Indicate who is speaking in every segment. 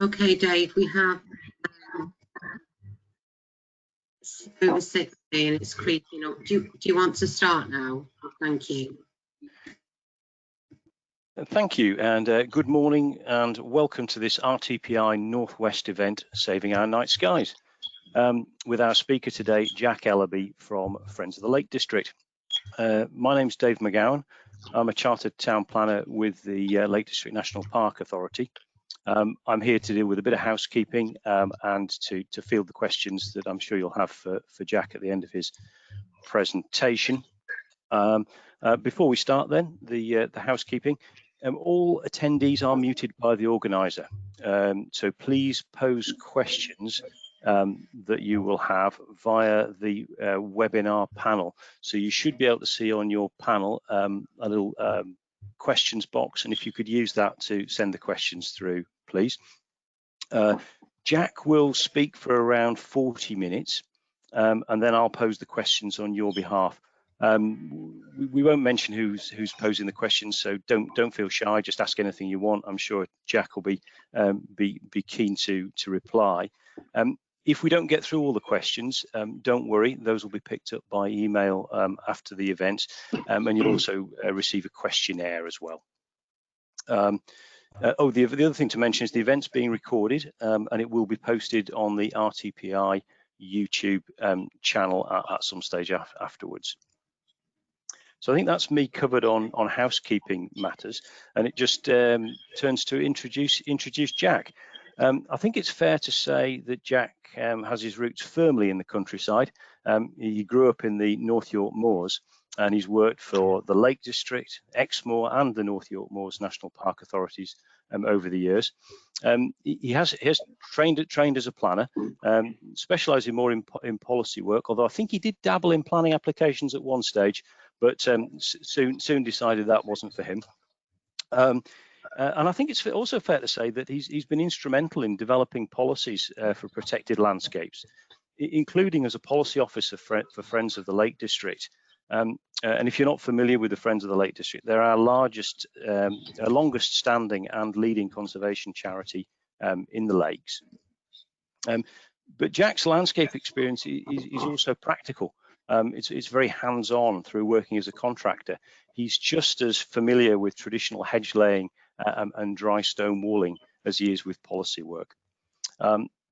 Speaker 1: Okay, Dave, we have over 60 and it's creeping up. Do you want to start now? Thank you.
Speaker 2: Thank you, and good morning and welcome to this RTPI North West event, Saving Our Night Skies, with our speaker today, Jack Ellaby from Friends of the Lake District. My name's Dave McGowan. I'm a Chartered Town Planner with the Lake District National Park Authority. I'm here to deal with a bit of housekeeping and to field the questions that I'm sure you'll have for Jack at the end of his presentation. Before we start then, the housekeeping. All attendees are muted by the organizer, so please pose questions that you will have via the webinar panel. So you should be able to see on your panel a little questions box, and if you could use that to send the questions through, please. Jack will speak for around 40 minutes, and then I'll pose the questions on your behalf. We won't mention who's posing the questions, so don't feel shy. Just ask anything you want. I'm sure Jack will be keen to reply. If we don't get through all the questions, don't worry. Those will be picked up by email after the event, and you'll also receive a questionnaire as well. The other thing to mention is the event's being recorded, and it will be posted on the RTPI YouTube channel at some stage afterwards. So I think that's me covered on housekeeping matters, and it just turns to introduce Jack. I think it's fair to say that Jack has his roots firmly in the countryside. He grew up in the North York Moors, and he's worked for the Lake District, Exmoor, and the North York Moors National Park authorities over the years. He has trained as a planner, specialising more in policy work, although I think he did dabble in planning applications at one stage, but soon decided that wasn't for him. And I think it's also fair to say that he's been instrumental in developing policies for protected landscapes, including as a policy officer for Friends of the Lake District. And if you're not familiar with the Friends of the Lake District, they're our longest standing and leading conservation charity in the lakes. But Jack's landscape experience is also practical. It's very hands-on through working as a contractor. He's just as familiar with traditional hedge laying and dry stone walling as he is with policy work.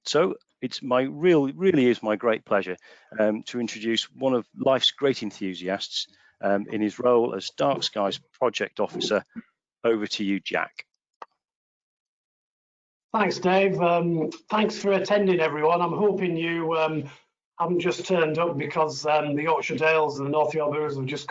Speaker 2: So it's really is my great pleasure to introduce one of life's great enthusiasts in his role as Dark Skies Project Officer. Over to you, Jack.
Speaker 3: Thanks, Dave. Thanks for attending, everyone. I'm hoping you haven't just turned up because the Yorkshire Dales and the North York Moors have just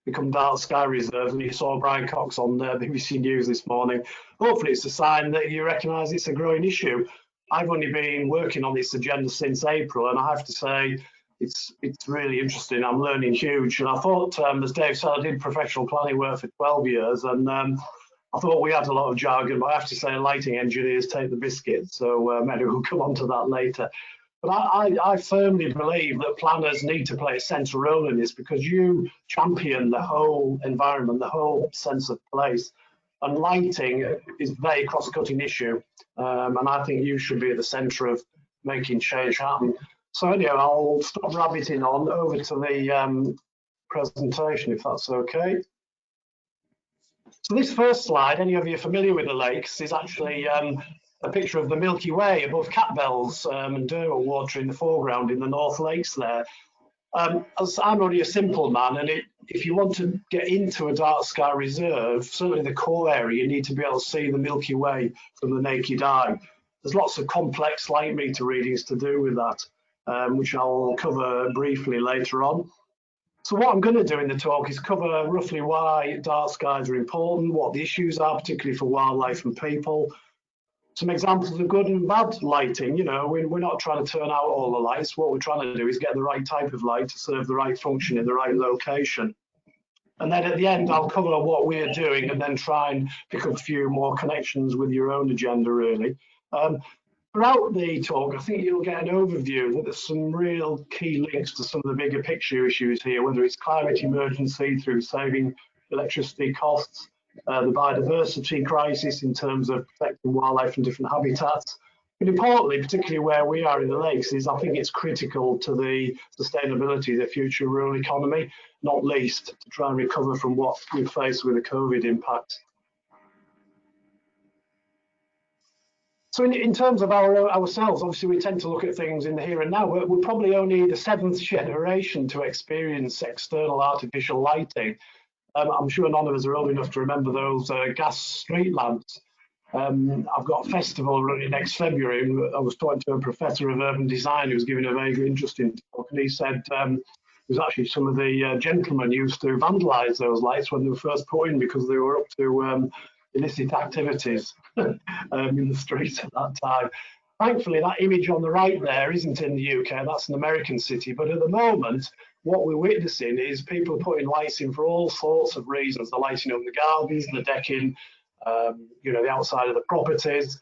Speaker 3: become Dark Sky Reserves, and you saw Brian Cox on BBC News this morning. Hopefully it's a sign that you recognise it's a growing issue. I've only been working on this agenda since April, and I have to say it's really interesting. I'm learning huge, and I thought, as Dave said, I did professional planning work for 12 years, and I thought we had a lot of jargon, but I have to say lighting engineers take the biscuit, so maybe we'll come on to that later. But I firmly believe that planners need to play a central role in this, because you champion the whole environment, the whole sense of place. And lighting is a very cross-cutting issue, and I think you should be at the centre of making change happen. So anyway, I'll stop rabbiting on over to the presentation, if that's okay. So this first slide, any of you familiar with the lakes, is actually a picture of the Milky Way above Catbells and Derwentwater in the foreground in the North Lakes there. As I'm only a simple man, and if you want to get into a dark sky reserve, certainly the core area, you need to be able to see the Milky Way from the naked eye. There's lots of complex light meter readings to do with that, which I'll cover briefly later on. So what I'm going to do in the talk is cover roughly why dark skies are important, what the issues are, particularly for wildlife and people. Some examples of good and bad lighting. You know, we're not trying to turn out all the lights. What we're trying to do is get the right type of light to serve the right function in the right location. And then at the end, I'll cover what we're doing and then try and pick up a few more connections with your own agenda, really. Throughout the talk, I think you'll get an overview that there's some real key links to some of the bigger picture issues here, whether it's climate emergency through saving electricity costs, the biodiversity crisis in terms of protecting wildlife from different habitats. But importantly, particularly where we are in the lakes, is I think it's critical to the sustainability of the future rural economy, not least to try and recover from what we've faced with the COVID impact. So in terms of ourselves, obviously we tend to look at things in the here and now. We're probably only the 7th generation to experience external artificial lighting. I'm sure none of us are old enough to remember those gas street lamps. I've got a festival running next February, and I was talking to a professor of urban design who was giving a very interesting talk, and he said it was actually some of the gentlemen used to vandalise those lights when they were first put in because they were up to illicit activities in the streets at that time. Thankfully, that image on the right there isn't in the UK, that's an American city, but at the moment, what we're witnessing is people putting lights in for all sorts of reasons. They're lighting up the gardens, the decking, the outside of the properties,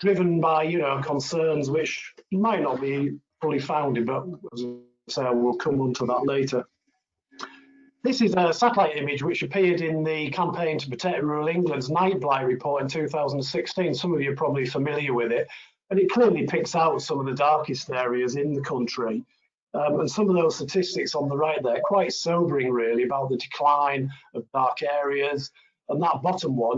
Speaker 3: driven by, concerns which might not be fully founded, but as I say, we'll come on to that later. This is a satellite image which appeared in the Campaign to Protect Rural England's Nightblind report in 2016. Some of you are probably familiar with it, and it clearly picks out some of the darkest areas in the country. And some of those statistics on the right there, quite sobering really, about the decline of dark areas. And that bottom one,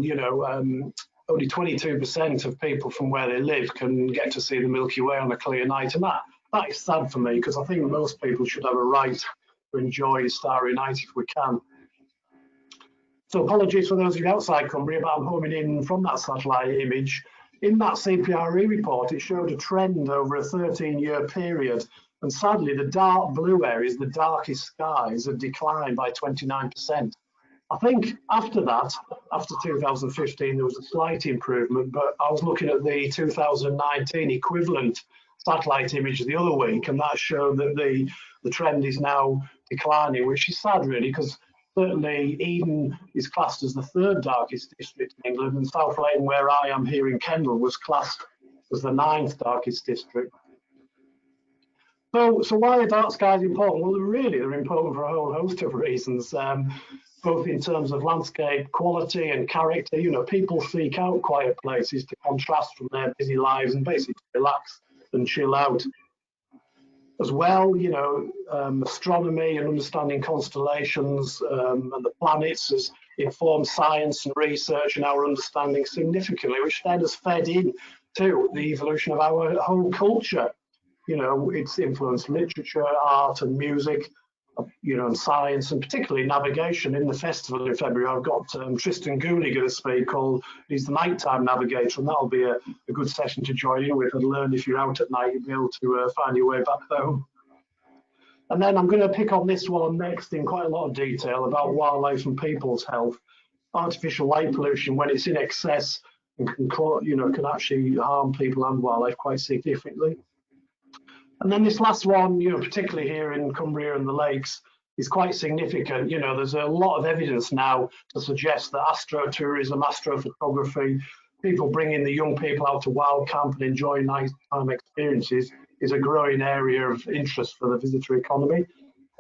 Speaker 3: only 22% of people from where they live can get to see the Milky Way on a clear night. And that is sad for me, because I think most people should have a right to enjoy a starry night if we can. So apologies for those of you outside Cumbria, but I'm homing in from that satellite image. In that CPRE report, it showed a trend over a 13-year period. And sadly, the dark blue areas, the darkest skies, have declined by 29%. I think after that, after 2015, there was a slight improvement, but I was looking at the 2019 equivalent satellite image the other week, and that showed that the trend is now declining, which is sad really, because certainly Eden is classed as the 3rd darkest district in England, and South Lane, where I am here in Kendal, was classed as the 9th darkest district. So why are dark skies important? Well, they're important for a whole host of reasons, both in terms of landscape quality and character. People seek out quiet places to contrast from their busy lives and basically relax and chill out. As well, astronomy and understanding constellations and the planets has informed science and research and our understanding significantly, which then has fed in to the evolution of our whole culture. It's influenced literature, art and music, and science, and particularly navigation. In the festival in February, I've got Tristan Gooley going to speak, he's the nighttime navigator, and that'll be a good session to join in with and learn. If you're out at night, you'll be able to find your way back home. And then I'm going to pick on this one next in quite a lot of detail about wildlife and people's health. Artificial light pollution, when it's in excess, and can actually harm people and wildlife quite significantly. And then this last one, particularly here in Cumbria and the lakes, is quite significant. There's a lot of evidence now to suggest that astrotourism, astrophotography, people bringing the young people out to wild camp and enjoying nighttime experiences is a growing area of interest for the visitor economy.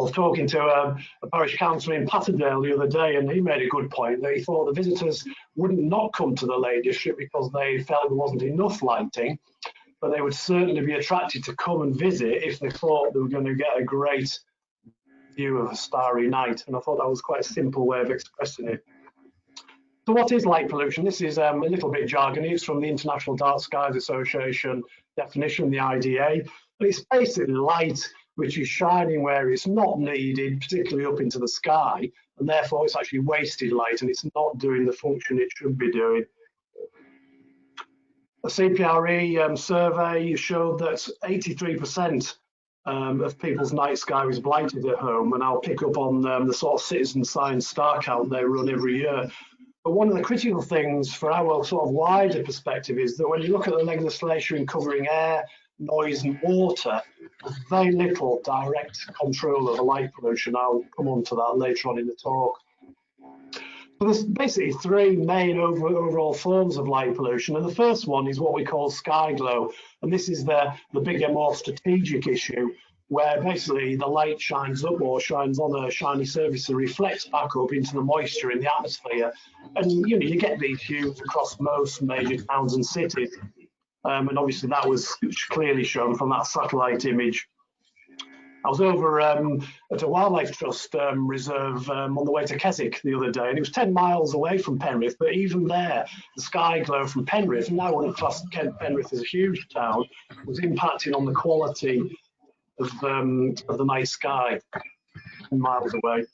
Speaker 3: I was talking to a parish councillor in Patterdale the other day, and he made a good point that he thought the visitors wouldn't not come to the Lake District because they felt there wasn't enough lighting, but they would certainly be attracted to come and visit if they thought they were going to get a great view of a starry night. And I thought that was quite a simple way of expressing it. So what is light pollution? This is a little bit jargony. It's from the International Dark Skies Association definition, the IDA. But it's basically light which is shining where it's not needed, particularly up into the sky, and therefore it's actually wasted light and it's not doing the function it should be doing. A CPRE survey showed that 83% of people's night sky was blighted at home, and I'll pick up on the sort of citizen science star count they run every year. But one of the critical things for our sort of wider perspective is that when you look at the legislation covering air, noise and water, there's very little direct control of light pollution. I'll come on to that later on in the talk. So there's basically 3 main overall forms of light pollution, and the first one is what we call sky glow, and this is the bigger, more strategic issue. where basically the light shines up or shines on a shiny surface and reflects back up into the moisture in the atmosphere. And you get these hues across most major towns and cities. And obviously that was clearly shown from that satellite image. I was over at a wildlife trust reserve on the way to Keswick the other day, and it was 10 miles away from Penrith, but even there, the sky glow from Penrith, and now one of class Penrith is a huge town, was impacting on the quality of the night sky 10 miles away.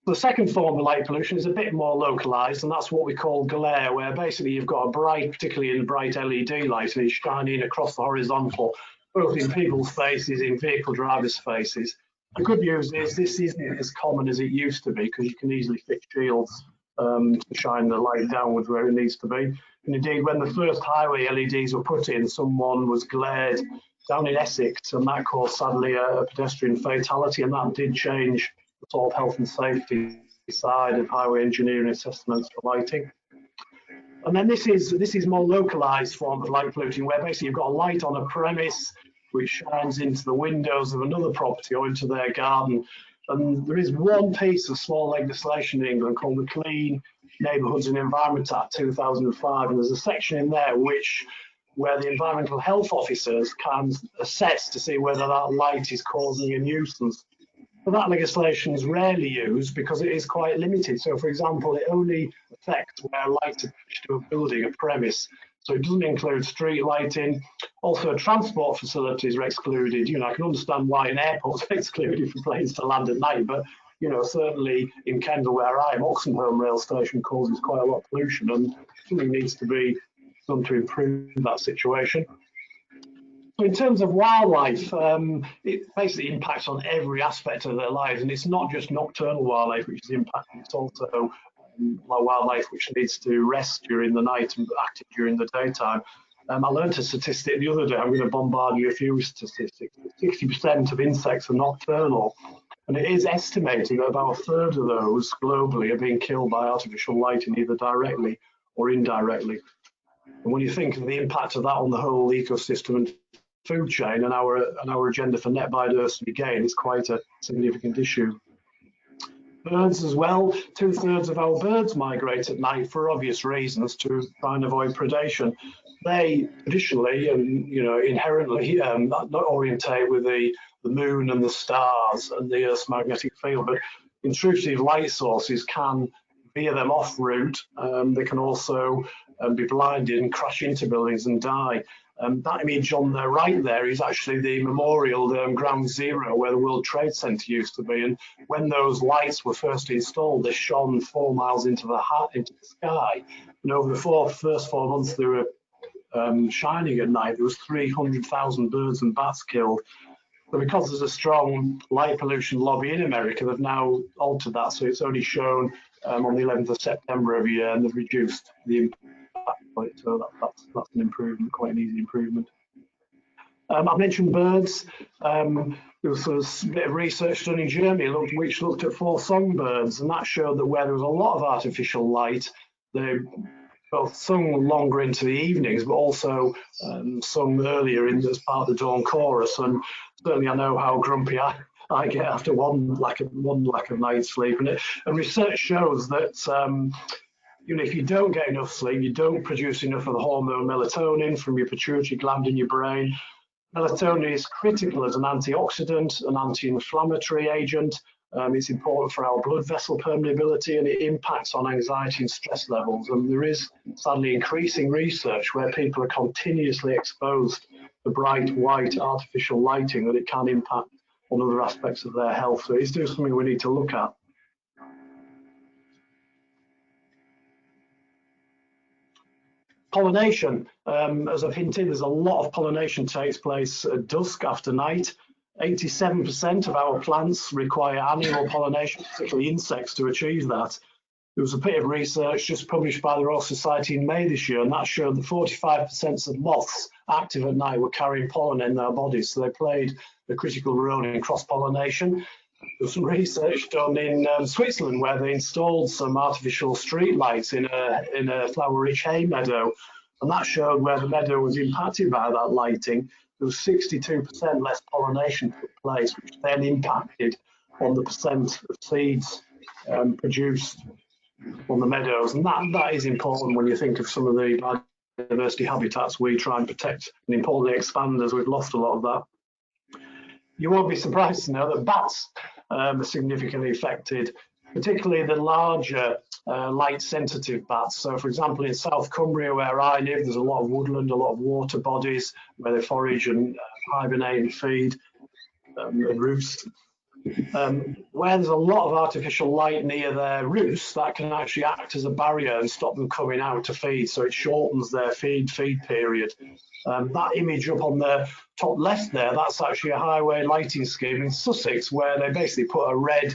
Speaker 3: The second form of light pollution is a bit more localized, and that's what we call glare, where basically you've got a bright, particularly in a bright LED light, and it's shining across the horizontal, both in people's faces, in vehicle drivers' faces. The good news is this isn't as common as it used to be, because you can easily fix shields to shine the light downwards where it needs to be. And indeed, when the first highway LEDs were put in, someone was glared down in Essex, and that caused, sadly, a pedestrian fatality, and that did change the sort of health and safety side of highway engineering assessments for lighting. And then this is more localized form of light polluting, where basically you've got a light on a premise which shines into the windows of another property or into their garden. And there is one piece of small legislation in England called the Clean Neighbourhoods and Environment Act 2005, and there's a section in there where the environmental health officers can assess to see whether that light is causing a nuisance. But that legislation is rarely used because it is quite limited. So, for example, it only affects where light is attached to a building, a premise. So it doesn't include street lighting. Also, transport facilities are excluded. I can understand why an airport's excluded for planes to land at night, but certainly in Kendal, where I am, Oxenholme rail station causes quite a lot of pollution, and something needs to be done to improve that situation. So in terms of wildlife, it basically impacts on every aspect of their lives, and it's not just nocturnal wildlife which is impacted, it's also wildlife which needs to rest during the night and active during the daytime. I learned a statistic the other day. I'm going to bombard you a few statistics. 60% of insects are nocturnal, and it is estimated that about a third of those globally are being killed by artificial lighting, either directly or indirectly. And when you think of the impact of that on the whole ecosystem and food chain and our agenda for net biodiversity gain, it's quite a significant issue. Birds as well. 2/3 of our birds migrate at night for obvious reasons to try and avoid predation. They traditionally and inherently not orientate with the moon and the stars and the Earth's magnetic field, but intrusive light sources can veer them off route. They can also be blinded and crash into buildings and die. That image on the right there is actually the memorial, Ground Zero, where the World Trade Center used to be. And when those lights were first installed, they shone 4 miles into the sky. And over the first 4 months they were shining at night, there was 300,000 birds and bats killed. But because there's a strong light pollution lobby in America, they've now altered that. So it's only shown on the 11th of September every year, and they've reduced the impact. So that's an improvement, quite an easy improvement. I mentioned birds. There was a bit of research done in Germany which looked at 4 songbirds, and that showed that where there was a lot of artificial light, they both sung longer into the evenings, but also sung earlier as part of the dawn chorus. And certainly I know how grumpy I get after one lack of night's sleep. And research shows that if you don't get enough sleep, you don't produce enough of the hormone melatonin from your pituitary gland in your brain. Melatonin is critical as an antioxidant, an anti-inflammatory agent. It's important for our blood vessel permeability, and it impacts on anxiety and stress levels. And there is sadly increasing research where people are continuously exposed to bright white artificial lighting, that it can impact on other aspects of their health. So it's just something we need to look at. Pollination, as I've hinted, there's a lot of pollination takes place at dusk after night. 87% of our plants require annual pollination, particularly insects, to achieve that. There was a bit of research just published by the Royal Society in May this year, and that showed that 45% of moths active at night were carrying pollen in their bodies, so they played a critical role in cross-pollination. There was some research done in Switzerland where they installed some artificial street lights in a flower-rich hay meadow, and that showed where the meadow was impacted by that lighting. There was 62% less pollination took place, which then impacted on the percent of seeds produced on the meadows. And that is important when you think of some of the biodiversity habitats we try and protect and importantly expand, as we've lost a lot of that. You won't be surprised to know that bats are significantly affected, particularly the larger light sensitive bats. So for example, in South Cumbria where I live, there's a lot of woodland, a lot of water bodies where they forage and hibernate and feed and roost. Where there's a lot of artificial light near their roosts, that can actually act as a barrier and stop them coming out to feed, so it shortens their feed period. That image up on the top left there, that's actually a highway lighting scheme in Sussex where they basically put a red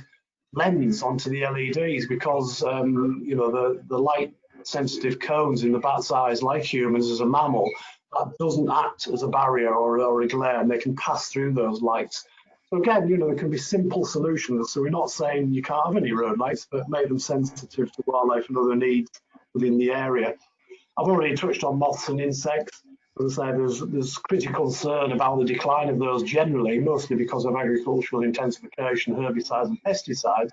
Speaker 3: lens onto the LEDs because you know, the light sensitive cones in the bat's eyes, like humans as a mammal, that doesn't act as a barrier or a glare, and they can pass through those lights. So again, you know, there can be simple solutions. So we're not saying you can't have any road lights, but make them sensitive to wildlife and other needs within the area. I've already touched on moths and insects. As I say, there's critical concern about the decline of those generally, mostly because of agricultural intensification, herbicides and pesticides.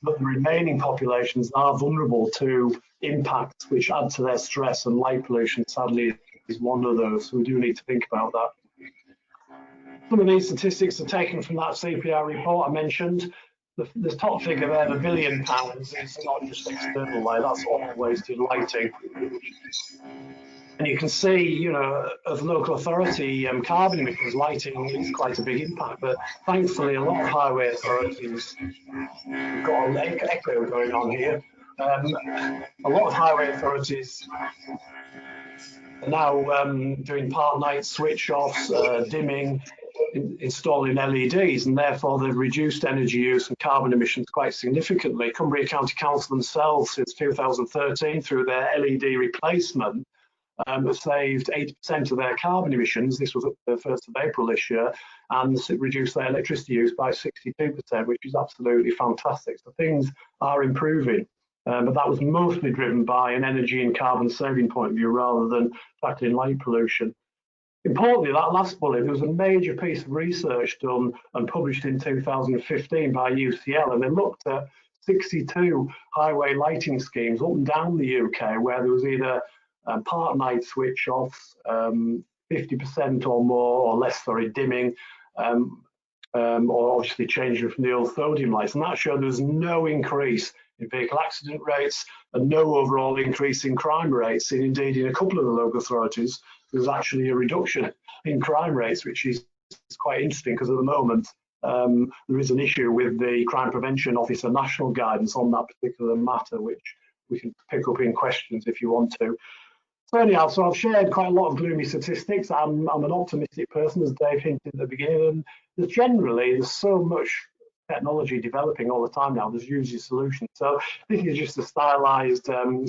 Speaker 3: But the remaining populations are vulnerable to impacts which add to their stress, and light pollution, sadly, is one of those. So we do need to think about that. Some of these statistics are taken from that CPR report I mentioned. The top figure there, the £1 billion, is not just external light, that's all wasted lighting. And you can see, you know, of local authority carbon emissions, lighting is quite a big impact, but thankfully a lot of highway authorities, we've got an echo going on here, a lot of highway authorities are now doing part night switch offs, dimming, installing LEDs, and therefore they've reduced energy use and carbon emissions quite significantly. Cumbria County Council themselves, since 2013, through their LED replacement, have saved 80% of their carbon emissions. This was up to the 1st of April this year, and reduced their electricity use by 62%, which is absolutely fantastic. So things are improving, but that was mostly driven by an energy and carbon saving point of view rather than tackling light pollution. Importantly, that last bullet, there was a major piece of research done and published in 2015 by UCL, and they looked at 62 highway lighting schemes up and down the UK where there was either part night switch offs, 50% or more or less, sorry, dimming, or obviously changing from the old sodium lights. And that showed there was no increase in vehicle accident rates and no overall increase in crime rates. And indeed, in a couple of the local authorities, there's actually a reduction in crime rates, which is quite interesting because at the moment there is an issue with the Crime Prevention Officer national guidance on that particular matter, which we can pick up in questions if you want to. So anyhow, so I've shared quite a lot of gloomy statistics. I'm an optimistic person, as Dave hinted at the beginning, and there's so much technology developing all the time now, there's usually solutions. So this is just a stylized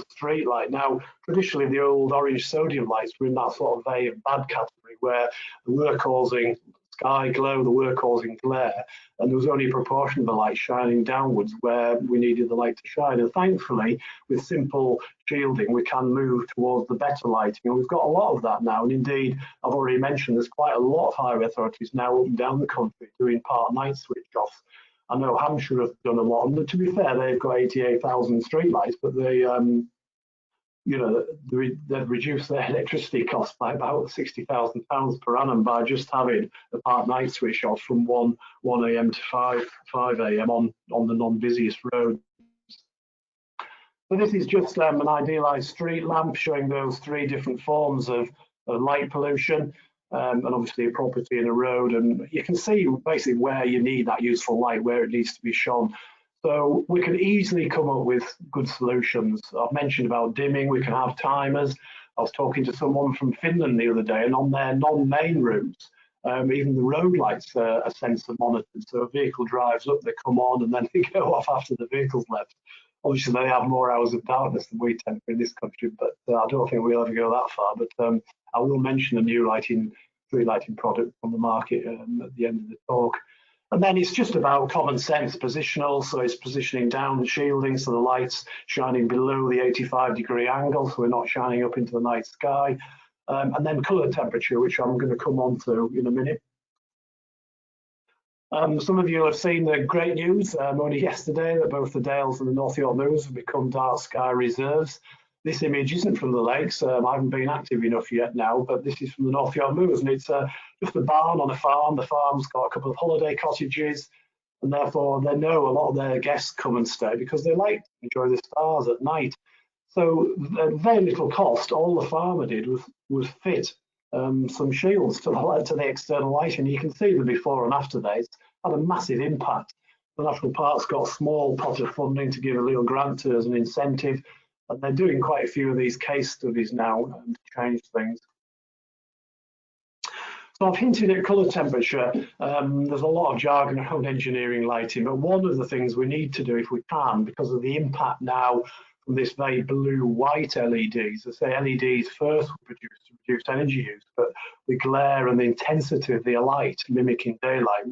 Speaker 3: street light. Now, traditionally the old orange sodium lights were in that sort of very bad category where they were causing sky glow, they were causing glare, and there was only a proportion of the light shining downwards where we needed the light to shine. And thankfully, with simple shielding, we can move towards the better lighting, and we've got a lot of that now. And indeed, I've already mentioned there's quite a lot of highway authorities now up and down the country doing part night switch offs. I know Hampshire have done a lot, and to be fair, they've got 88,000 streetlights, but they, you know, they've reduced their electricity costs by about £60,000 per annum by just having a part night switch off from 1 AM to 5 AM on the non-busiest roads. So this is just an idealised street lamp showing those 3 different forms of light pollution. And obviously a property in a road, and you can see basically where you need that useful light, where it needs to be shone. So we can easily come up with good solutions. I've mentioned about dimming, we can have timers. I was talking to someone from Finland the other day, and on their non-main routes, even the road lights are sensor monitored. So a vehicle drives up, they come on, and then they go off after the vehicle's left. Obviously they have more hours of darkness than we tend to in this country, but I don't think we'll ever go that far. But I will mention a new street lighting product on the market at the end of the talk. And then it's just about common sense positional, so it's positioning down the shielding so the light's shining below the 85-degree angle, so we're not shining up into the night sky. And then colour temperature, which I'm going to come on to in a minute. Some of you have seen the great news only yesterday that both the Dales and the North York Moors have become dark sky reserves. This image isn't from the lakes. I haven't been active enough yet now, but this is from the North York Moors, and it's just a barn on a farm. The farm's got a couple of holiday cottages, and therefore they know a lot of their guests come and stay because they like to enjoy the stars at night. So at very little cost, all the farmer did was fit some shields to the external light, and you can see the before and after days. Had a massive impact. The National Park's got a small pot of funding to give a little grant to as an incentive, and they're doing quite a few of these case studies now to change things. So I've hinted at colour temperature. There's a lot of jargon around engineering lighting, but one of the things we need to do if we can, because of the impact now from this very blue-white LEDs. I say LEDs first were produced to reduce energy use, but the glare and the intensity of the light mimicking daylight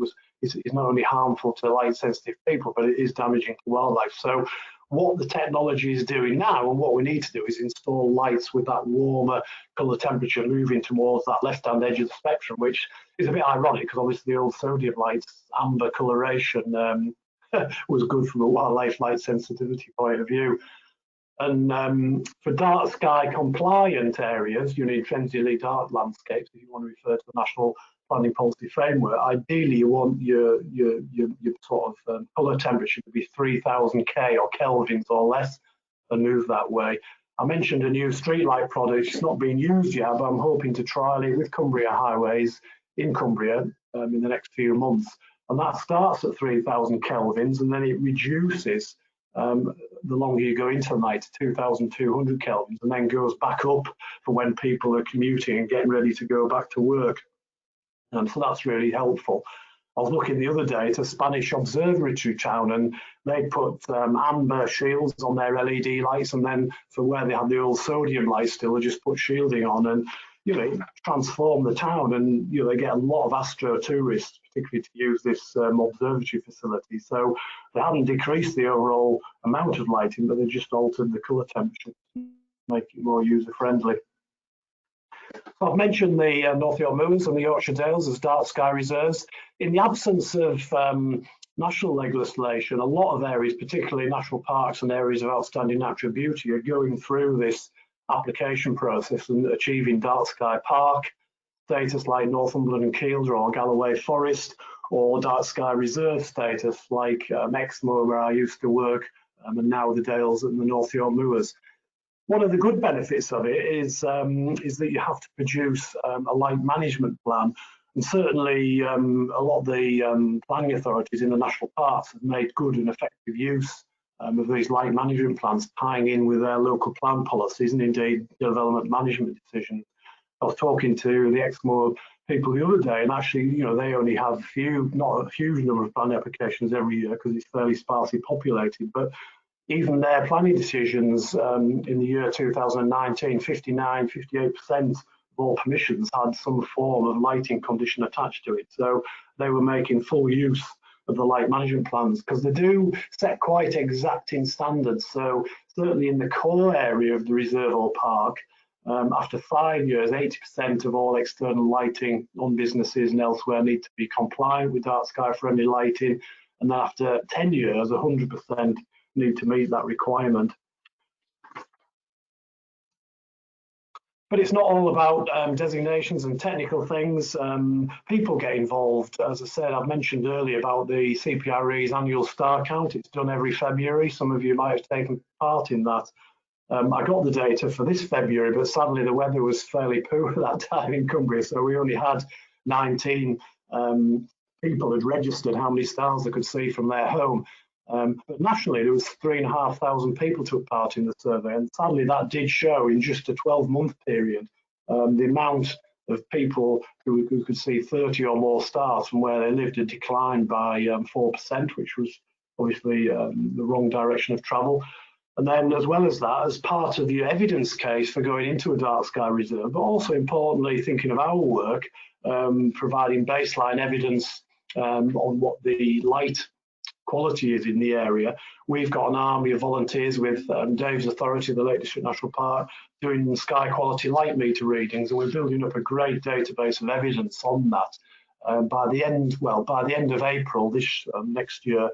Speaker 3: is not only harmful to light-sensitive people, but it is damaging to wildlife. So what the technology is doing now, and what we need to do, is install lights with that warmer colour temperature moving towards that left-hand edge of the spectrum, which is a bit ironic because obviously the old sodium lights, amber coloration, was good from a wildlife light sensitivity point of view. And for dark sky compliant areas, you need transiently dark landscapes if you want to refer to the National Planning Policy Framework. Ideally, you want your sort of colour temperature to be 3000 K or kelvins or less and move that way. I mentioned a new streetlight product. It's not being used yet, but I'm hoping to trial it with Cumbria Highways in Cumbria in the next few months. And that starts at 3000 kelvins and then it reduces the longer you go into the night to 2200 kelvins and then goes back up for when people are commuting and getting ready to go back to work. So that's really helpful. I was looking the other day at a Spanish observatory town and they put amber shields on their LED lights, and then for where they had the old sodium lights still, they just put shielding on, and it transformed the town, and they get a lot of astro tourists, particularly to use this observatory facility. So they hadn't decreased the overall amount of lighting, but they just altered the colour temperature to make it more user friendly. So I've mentioned the North York Moors and the Yorkshire Dales as dark sky reserves. In the absence of national legislation, a lot of areas, particularly national parks and areas of outstanding natural beauty, are going through this application process and achieving dark sky park status like Northumberland and Kielder or Galloway Forest, or dark sky reserve status like Exmoor, where I used to work, and now the Dales and the North York Moors. One of the good benefits of it is that you have to produce a light management plan, and certainly a lot of the planning authorities in the national parks have made good and effective use of these light management plans, tying in with their local plan policies and indeed development management decisions. I was talking to the Exmoor people the other day, and actually, they only have not a huge number of plan applications every year because it's fairly sparsely populated, but even their planning decisions in the year 2019, 58% of all permissions had some form of lighting condition attached to it. So they were making full use of the light management plans because they do set quite exacting standards. So certainly in the core area of the reserve or park, after 5 years, 80% of all external lighting on businesses and elsewhere need to be compliant with dark sky friendly lighting. And then after 10 years, 100% need to meet that requirement. But it's not all about designations and technical things. People get involved. As I said, I've mentioned earlier about the CPRE's annual star count. It's done every February. Some of you might have taken part in that. I got the data for this February, but sadly the weather was fairly poor at that time in Cumbria, so we only had 19 people had registered how many stars they could see from their home. But nationally, there was 3,500 people took part in the survey, and sadly that did show in just a 12-month period the amount of people who could see 30 or more stars from where they lived had declined by 4%, which was obviously the wrong direction of travel. And then as well as that, as part of the evidence case for going into a dark sky reserve, but also importantly thinking of our work, providing baseline evidence on what the light quality is in the area. We've got an army of volunteers with Dave's authority, the Lake District National Park, doing sky quality light meter readings, and we're building up a great database of evidence on that. By the end of April next year,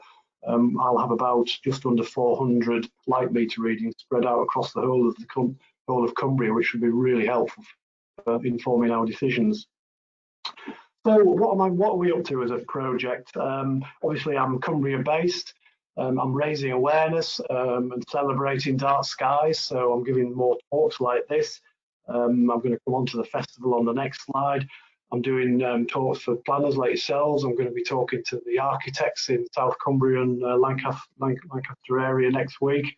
Speaker 3: I'll have about just under 400 light meter readings spread out across the whole of Cumbria, which would be really helpful for informing our decisions. So what are we up to as a project? Obviously, I'm Cumbria based. I'm raising awareness and celebrating dark skies. So I'm giving more talks like this. I'm going to come on to the festival on the next slide. I'm doing talks for planners like yourselves. I'm going to be talking to the architects in South Cumbria and Lancaster area next week.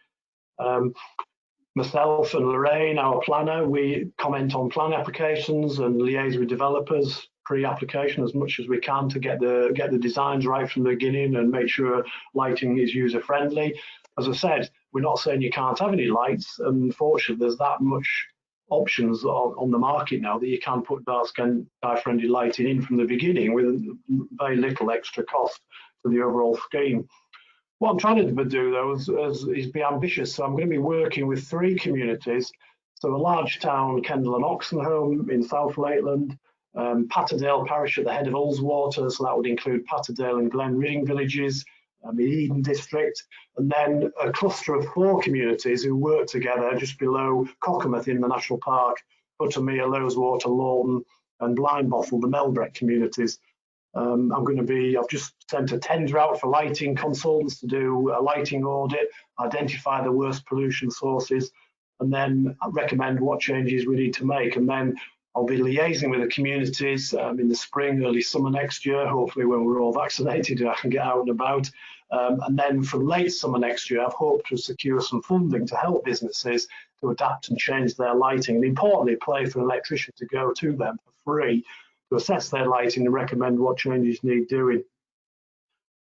Speaker 3: Myself and Lorraine, our planner, we comment on plan applications and liaise with developers pre-application as much as we can to get the designs right from the beginning and make sure lighting is user friendly. As I said, we're not saying you can't have any lights. Unfortunately, there's that much options on the market now that you can put dark sky friendly lighting in from the beginning with very little extra cost to the overall scheme. What I'm trying to do though is be ambitious. So I'm going to be working with 3 communities. So a large town, Kendal and Oxenholme in South Lakeland, Patterdale Parish at the head of Ullswater, so that would include Patterdale and Glen Ridding villages, the Eden district, and then a cluster of 4 communities who work together just below Cockermouth in the national park, Buttermere, Loweswater, Lawton and Blindbottle, the Melbreck communities. I've just sent a tender out for lighting consultants to do a lighting audit, identify the worst pollution sources, and then recommend what changes we need to make. And then I'll be liaising with the communities in the spring, early summer next year, hopefully when we're all vaccinated and I can get out and about. And then from late summer next year, I've hoped to secure some funding to help businesses to adapt and change their lighting, and importantly, pay for an electrician to go to them for free to assess their lighting and recommend what changes need doing.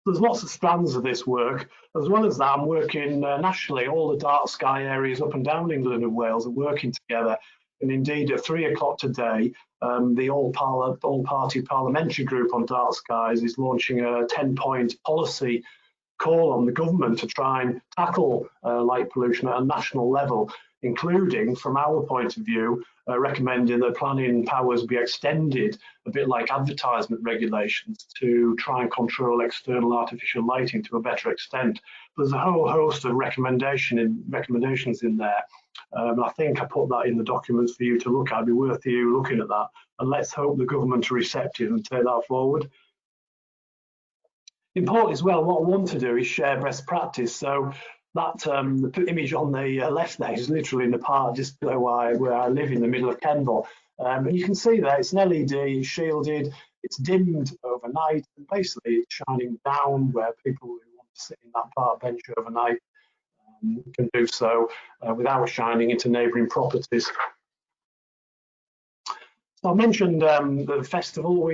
Speaker 3: There's lots of strands of this work. As well as that, I'm working nationally. All the dark sky areas up and down England and Wales are working together. And indeed, at 3 o'clock today, the all-party parliamentary group on dark skies is launching a 10-point policy call on the government to try and tackle light pollution at a national level, including, from our point of view, recommending that planning powers be extended, a bit like advertisement regulations, to try and control external artificial lighting to a better extent. There's a whole host of recommendations in there. I think I put that in the documents for you to look at. It'd be worth you looking at that. And let's hope the government are receptive and take that forward. Important as well, what I want to do is share best practice. So that the image on the left there is literally in the park just below where I live in the middle of Kendal. And you can see there it's an LED, it's shielded, it's dimmed overnight, and basically it's shining down where people who want to sit in that park bench overnight can do so without shining into neighbouring properties. So I mentioned the festival.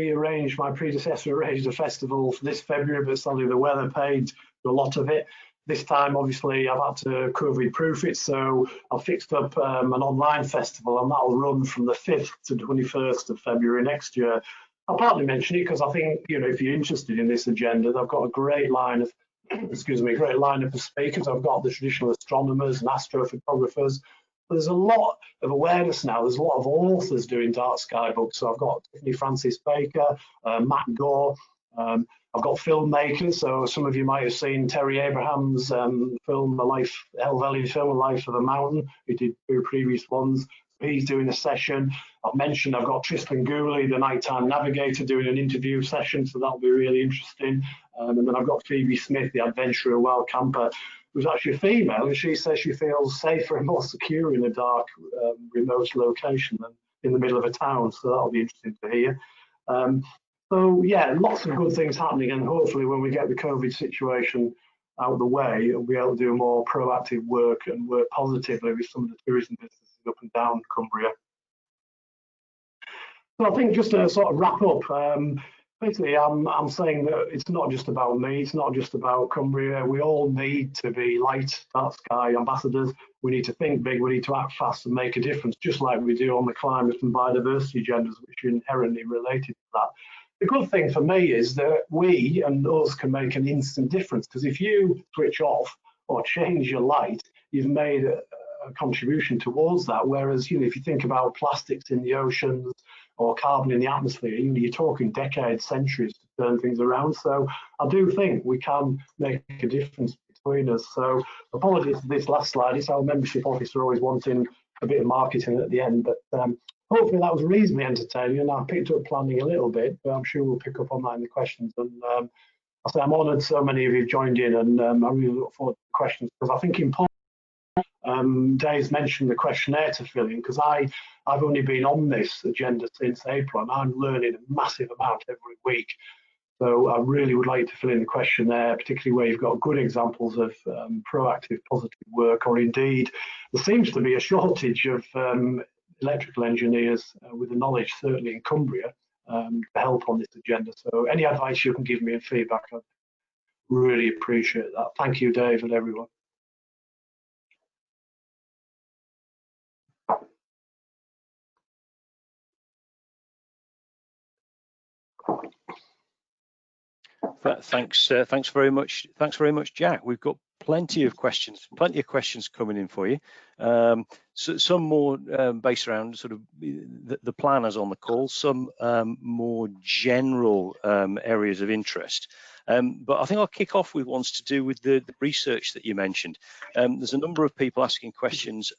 Speaker 3: My predecessor arranged a festival for this February, but sadly the weather paid for a lot of it. This time, obviously, I've had to COVID-proof it, so I've fixed up an online festival, and that'll run from the 5th to 21st of February next year. I'll partly mention it because I think, if you're interested in this agenda, I've got a great line of, great lineup of speakers. I've got the traditional astronomers and astrophotographers. There's a lot of awareness now. There's a lot of authors doing dark sky books. So I've got Tiffany Francis Baker, Matt Gore. I've got filmmakers. So some of you might have seen Terry Abraham's film, El Valley film, A Life of a Mountain, who did 2 previous ones. He's doing a session. I've got Tristan Gooley, the nighttime navigator, doing an interview session, so that'll be really interesting. And then I've got Phoebe Smith, the adventurer, wild camper, who's actually a female, and she says she feels safer and more secure in a dark, remote location than in the middle of a town. So that'll be interesting to hear. So yeah, lots of good things happening, and hopefully when we get the COVID situation out of the way, we'll be able to do more proactive work and work positively with some of the tourism businesses up and down Cumbria. So I think just to sort of wrap up, basically I'm saying that it's not just about me, it's not just about Cumbria. We all need to be light, dark sky ambassadors. We need to think big, we need to act fast and make a difference, just like we do on the climate and biodiversity agendas, which are inherently related to that. the good thing for me is that we and us can make an instant difference, because if you switch off or change your light, you've made a contribution towards that. Whereas, if you think about plastics in the oceans or carbon in the atmosphere, you're talking decades, centuries to turn things around. So I do think we can make a difference between us. So apologies for this last slide. It's our membership officer always wanting a bit of marketing at the end, but hopefully that was reasonably entertaining, and I picked up planning a little bit, but I'm sure we'll pick up on that in the questions. And I say I'm honoured so many of you joined in, and I really look forward to the questions, because I think important. Dave's mentioned the questionnaire to fill in, because I've only been on this agenda since April, and I'm learning a massive amount every week. So I really would like to fill in the questionnaire, particularly where you've got good examples of proactive, positive work, or indeed there seems to be a shortage of electrical engineers with the knowledge, certainly in Cumbria, to help on this agenda. So any advice you can give me and feedback, I'd really appreciate that. Thank you, Dave, and everyone.
Speaker 2: Thanks very much. Thanks very much, Jack. We've got plenty of questions coming in for you. So some more based around sort of the planners on the call, some more general areas of interest. But I think I'll kick off with ones to do with the research that you mentioned. There's a number of people asking questions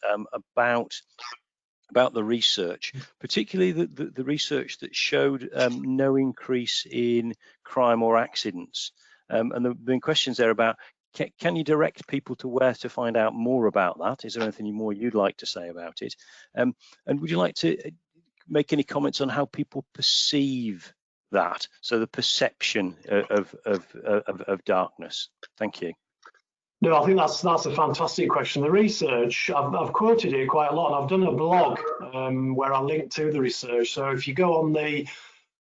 Speaker 2: about the research, particularly the research that showed no increase in crime or accidents. And there have been questions there about, can you direct people to where to find out more about that? Is there anything more you'd like to say about it? And would you like to make any comments on how people perceive that? So the perception of darkness. Thank you.
Speaker 3: No, I think that's a fantastic question. The research, I've quoted it quite a lot, and I've done a blog where I link to the research. So if you go on the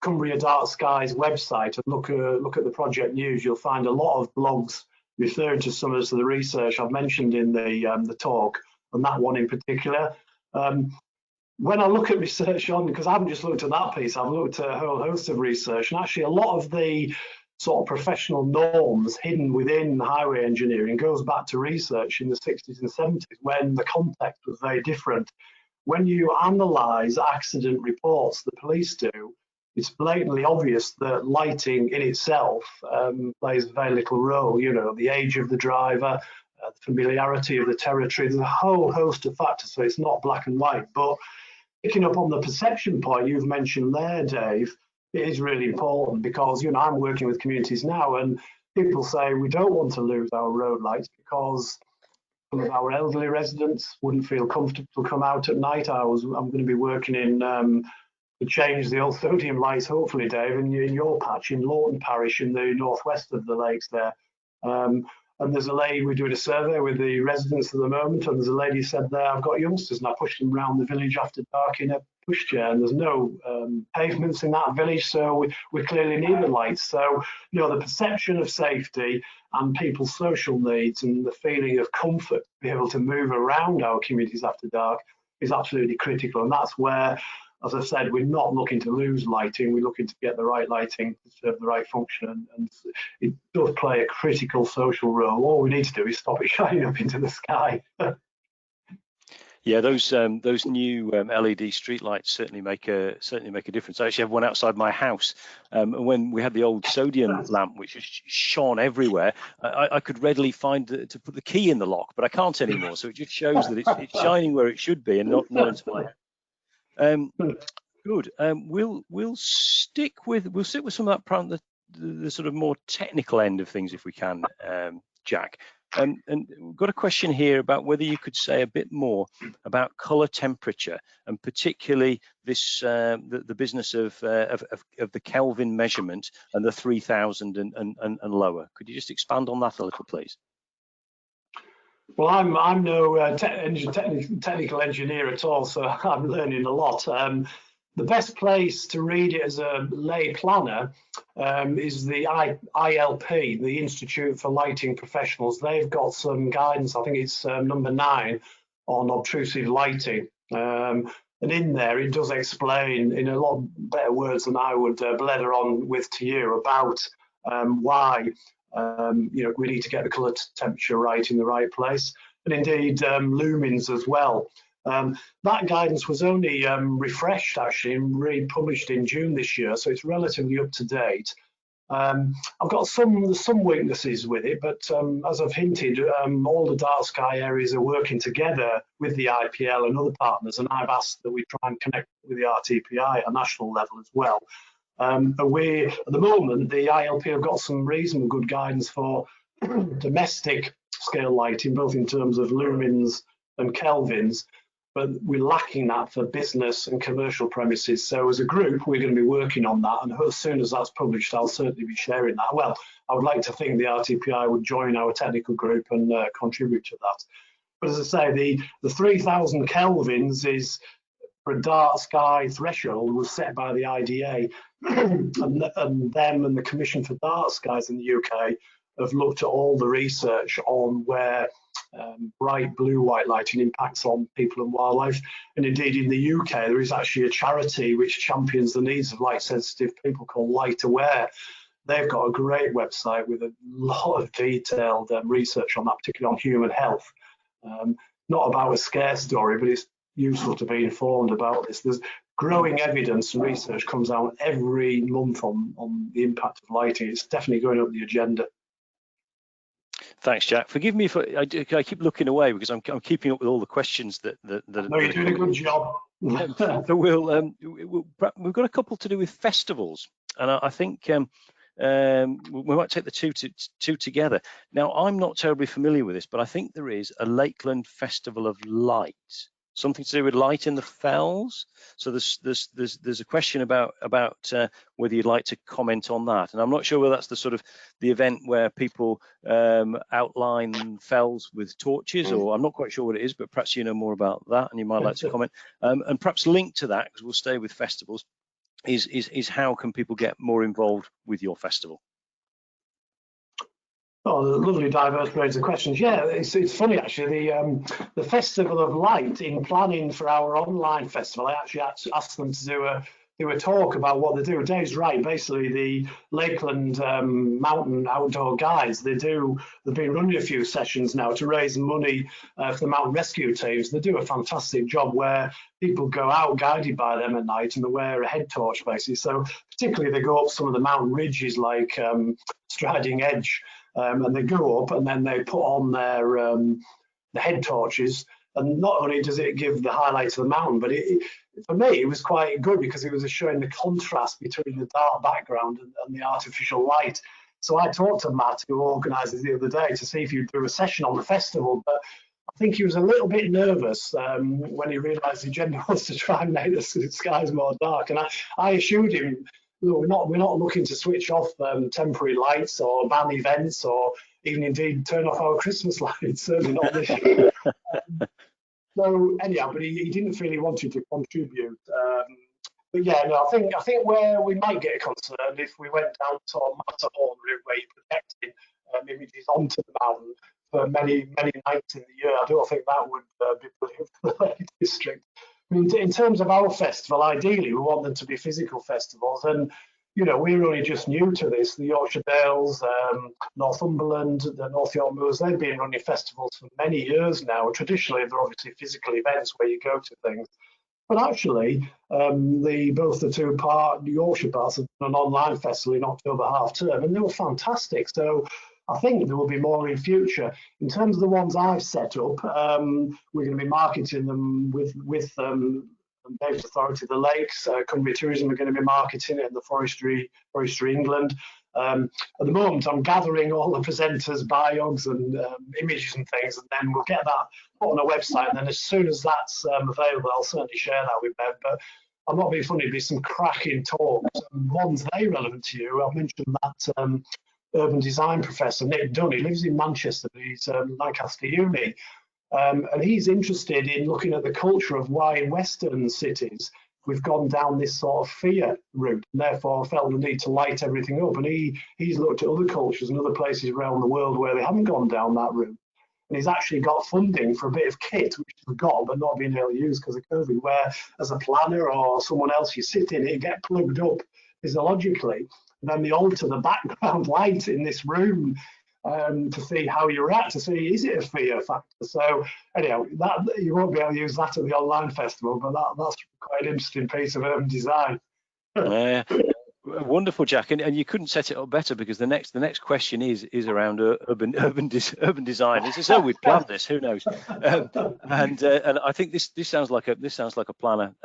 Speaker 3: Cumbria Dark Skies website and look at the project news, you'll find a lot of blogs referring to some of the research I've mentioned in the talk, and that one in particular. When I look at research on, because I haven't just looked at that piece, I've looked at a whole host of research, and actually a lot of the sort of professional norms hidden within highway engineering goes back to research in the 60s and 70s, when the context was very different. When you analyse accident reports the police do, it's blatantly obvious that lighting in itself plays very little role. The age of the driver, the familiarity of the territory, there's a whole host of factors, so it's not black and white. But picking up on the perception point you've mentioned there, Dave, it is really important, because I'm working with communities now, and people say we don't want to lose our road lights because some of our elderly residents wouldn't feel comfortable to come out at night hours. I'm going to be working in to change the old sodium lights, hopefully, Dave, in your patch in Lawton Parish in the northwest of the lakes there. And there's a lady, we're doing a survey with the residents at the moment, and there's a lady who said there, I've got youngsters and I push them around the village after dark in a pushchair, and there's no pavements in that village, so we clearly need the lights. So, the perception of safety and people's social needs and the feeling of comfort to be able to move around our communities after dark is absolutely critical. And that's where, as I've said, we're not looking to lose lighting, we're looking to get the right lighting to serve the right function, and it does play a critical social role. All we need to do is stop it shining up into the sky.
Speaker 2: Yeah, those new LED streetlights certainly make a difference. I actually have one outside my house, and when we had the old sodium lamp, which just shone everywhere, I could readily find to put the key in the lock, but I can't anymore. So it just shows that it's shining where it should be and not into my good. We'll stick with some of that the sort of more technical end of things if we can, Jack. And we've got a question here about whether you could say a bit more about colour temperature, and particularly this the business of the Kelvin measurement and the 3000 and lower. Could you just expand on that a little, please?
Speaker 3: Well, I'm no technical engineer at all, so I'm learning a lot. The best place to read it as a lay planner is the ILP, the Institute for Lighting Professionals. They've got some guidance, I think it's number 9, on obtrusive lighting. And in there, it does explain in a lot better words than I would blether on with to you about why we need to get the colour temperature right in the right place, and indeed lumens as well. That guidance was only refreshed actually and republished in June this year, so it's relatively up to date. I've got some weaknesses with it, but as I've hinted, all the dark sky areas are working together with the IPL and other partners, and I've asked that we try and connect with the RTPI at a national level as well. But at the moment, the ILP have got some reasonable good guidance for domestic scale lighting, both in terms of lumens and kelvins, but we're lacking that for business and commercial premises. So as a group, we're going to be working on that, and as soon as that's published, I'll certainly be sharing that. Well, I would like to think the RTPI would join our technical group and contribute to that. But as I say, the 3000 kelvins is for a dark sky threshold was set by the IDA, and them and the Commission for Dark Skies in the UK have looked at all the research on where bright blue white lighting impacts on people and wildlife. And indeed in the UK there is actually a charity which champions the needs of light sensitive people called Light Aware. They've got a great website with a lot of detailed research on that, particularly on human health. Not about a scare story, but it's useful to be informed about this. There's growing evidence and research comes out every month on the impact of lighting. It's definitely going up the agenda.
Speaker 2: Thanks, Jack. Forgive me if I keep looking away because I'm keeping up with all the questions that.
Speaker 3: No, you're doing a good job.
Speaker 2: So we've got a couple to do with festivals, and I think we might take the two together. Now, I'm not terribly familiar with this, but I think there is a Lakeland Festival of Light, something to do with light in the fells. So there's a question about whether you'd like to comment on that, and I'm not sure whether that's the event where people outline fells with torches, or I'm not quite sure what it is, but perhaps you know more about that and you might like to comment. And perhaps linked to that, because we'll stay with festivals, is how can people get more involved with your festival?
Speaker 3: Oh, lovely diverse range of questions. Yeah, it's funny actually. The Festival of Light, in planning for our online festival, I actually asked them to do a talk about what they do. Dave's right. Basically, the Lakeland mountain outdoor guides, they've been running a few sessions now to raise money for the mountain rescue teams. They do a fantastic job where people go out guided by them at night and they wear a head torch basically. So particularly they go up some of the mountain ridges like Striding Edge. And they go up and then they put on their the head torches, and not only does it give the highlights of the mountain, but for me it was quite good because it was showing the contrast between the dark background and the artificial light. So I talked to Matt, who organises the other day, to see if he'd do a session on the festival, but I think he was a little bit nervous when he realised the agenda was to try and make the skies more dark, and I assured him, we're not looking to switch off temporary lights or ban events or even indeed turn off our Christmas lights, certainly not this year. So anyhow, but he didn't feel he wanted to contribute. But yeah, no, I think where we might get concerned if we went down to a Matterhorn route where you're projecting images onto the mountain for many nights in the year. I don't think that would be brilliant for the Lake District. I mean, in terms of our festival, ideally we want them to be physical festivals, and we're only just new to this. The Yorkshire Dales, Northumberland, the North York Moors, they've been running festivals for many years now. And traditionally, they're obviously physical events where you go to things. But actually, both the two Yorkshire parts have done an online festival in October half term, and they were fantastic. So I think there will be more in future. In terms of the ones I've set up, we're going to be marketing them with Dave's Authority, the Lakes, Cumbria Tourism are going to be marketing it, and the Forestry England. At the moment, I'm gathering all the presenters' biogs and images and things, and then we'll get that put on a website. And then as soon as that's available, I'll certainly share that with them. But I'm not being funny, there'll be some cracking talks. One's very relevant to you. I mentioned that urban design professor, Nick Dunn. He lives in Manchester, but he's Lancaster Uni. And he's interested in looking at the culture of why in Western cities we've gone down this sort of fear route, and therefore felt the need to light everything up. And he's looked at other cultures and other places around the world where they haven't gone down that route. and he's actually got funding for a bit of kit, which he's got but not being able to use because of COVID, where as a planner or someone else, you sit in it, get plugged up physiologically, and then they alter the background light in this room to see how you react, to see is it a fear factor. So anyhow, that you won't be able to use that at the online festival, but that's quite an interesting piece of urban design.
Speaker 2: Wonderful, Jack, and you couldn't set it up better, because the next question is around urban design. As I say, we'd planned this. Who knows? And I think this sounds like a planner.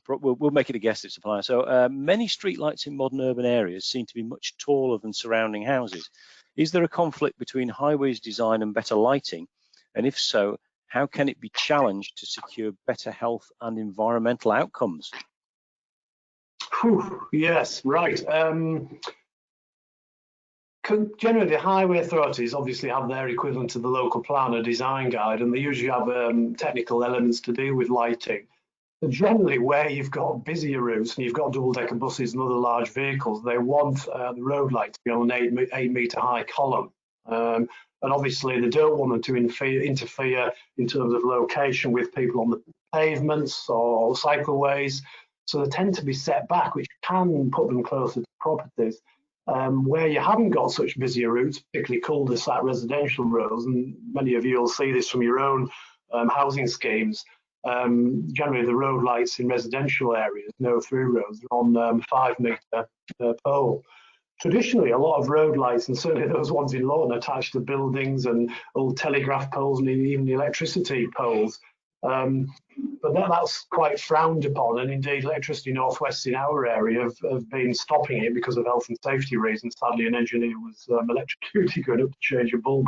Speaker 2: We'll make it a guess it's a planner. So many streetlights in modern urban areas seem to be much taller than surrounding houses. Is there a conflict between highways design and better lighting? And if so, how can it be challenged to secure better health and environmental outcomes?
Speaker 3: Yes, right. Generally, the highway authorities obviously have their equivalent to the local planner design guide, and they usually have technical elements to deal with lighting. But generally, where you've got busier routes and you've got double-decker buses and other large vehicles, they want the road light to be on an 8-metre high column. And obviously, they don't want them to interfere in terms of location with people on the pavements or cycleways. So they tend to be set back, which can put them closer to properties. Where you haven't got such busier routes, particularly cul-de-sac residential roads, and many of you will see this from your own housing schemes, generally the road lights in residential areas, no through roads, are on 5-metre pole. Traditionally, a lot of road lights, and certainly those ones in Lawton, attached to buildings and old telegraph poles and even electricity poles. But that's quite frowned upon, and indeed Electricity North West in our area have been stopping it because of health and safety reasons. Sadly, an engineer was electrocuted going up to change a bulb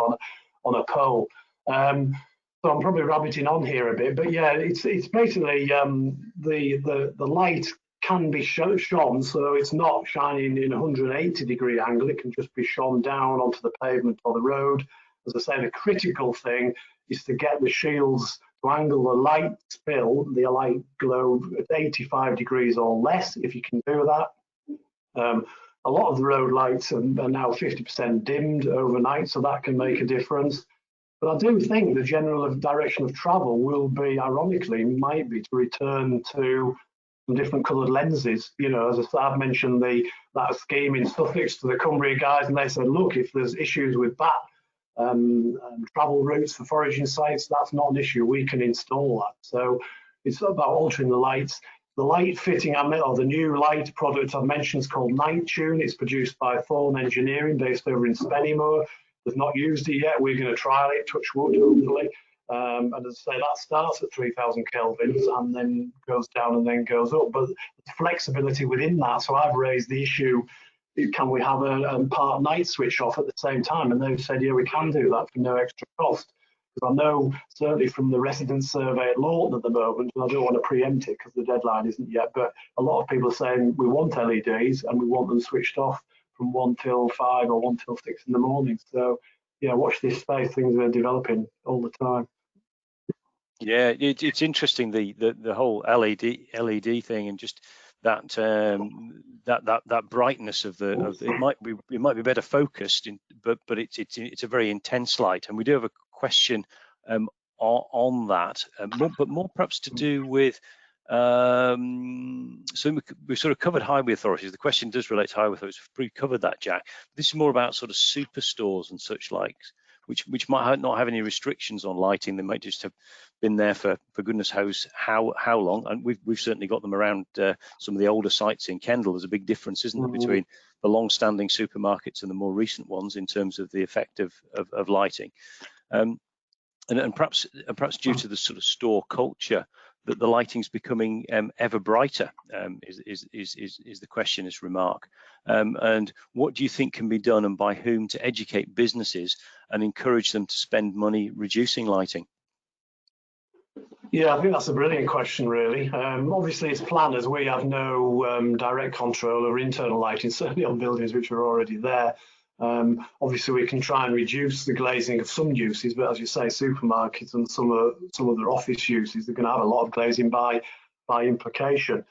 Speaker 3: on a pole. So I'm probably rabbiting on here a bit, but yeah, it's basically the light can be shone, so it's not shining in a 180-degree angle. It can just be shone down onto the pavement or the road. As I say, the critical thing is to get the shields to angle the light spill, the light globe at 85 degrees or less, if you can do that. A lot of the road lights are now 50% dimmed overnight, so that can make a difference. But I do think the general direction of travel will be, ironically, might be to return to some different coloured lenses. You know, as I've mentioned that scheme in Sussex to the Cumbria guys, and they said, look, if there's issues with bat travel routes for foraging sites, that's not an issue. We can install that. So it's about altering the lights. The light fitting, or the new light product I've mentioned is called Night Tune. It's produced by Thorn Engineering, based over in Spennymoor. They've not used it yet. We're going to trial it, touch wood, hopefully. And as I say, that starts at 3,000 kelvins and then goes down and then goes up. But the flexibility within that, so I've raised the issue, can we have a part night switch off at the same time? And they've said, yeah, we can do that for no extra cost. Because I know, certainly from the resident survey at Lawton at the moment, and I don't want to preempt it because the deadline isn't yet, but a lot of people are saying we want LEDs and we want them switched off from 1 till 5 or 1 till 6 in the morning. So, yeah, watch this space. Things are developing all the time.
Speaker 2: Yeah, it's interesting, the whole LED thing, and just that that brightness of it might be better focused, but it's a very intense light. And we do have a question on that, but more perhaps to do with so we've sort of covered highway authorities. The question does relate to highway authorities. We've covered that, Jack. This is more about sort of superstores and such likes, which might not have any restrictions on lighting. They might just have been there for goodness knows how long. And we've certainly got them around some of the older sites in Kendal. There's a big difference, isn't there, between the long-standing supermarkets and the more recent ones in terms of the effect of lighting. And perhaps due to the sort of store culture, that the lighting's becoming ever brighter, is the questioner's remark. And what do you think can be done, and by whom, to educate businesses and encourage them to spend money reducing lighting?
Speaker 3: Yeah, I think that's a brilliant question, really. Obviously, as planners, we have no direct control over internal lighting, certainly on buildings which are already there. Obviously, we can try and reduce the glazing of some uses, but as you say, supermarkets and some of their office uses, they're going to have a lot of glazing by implication.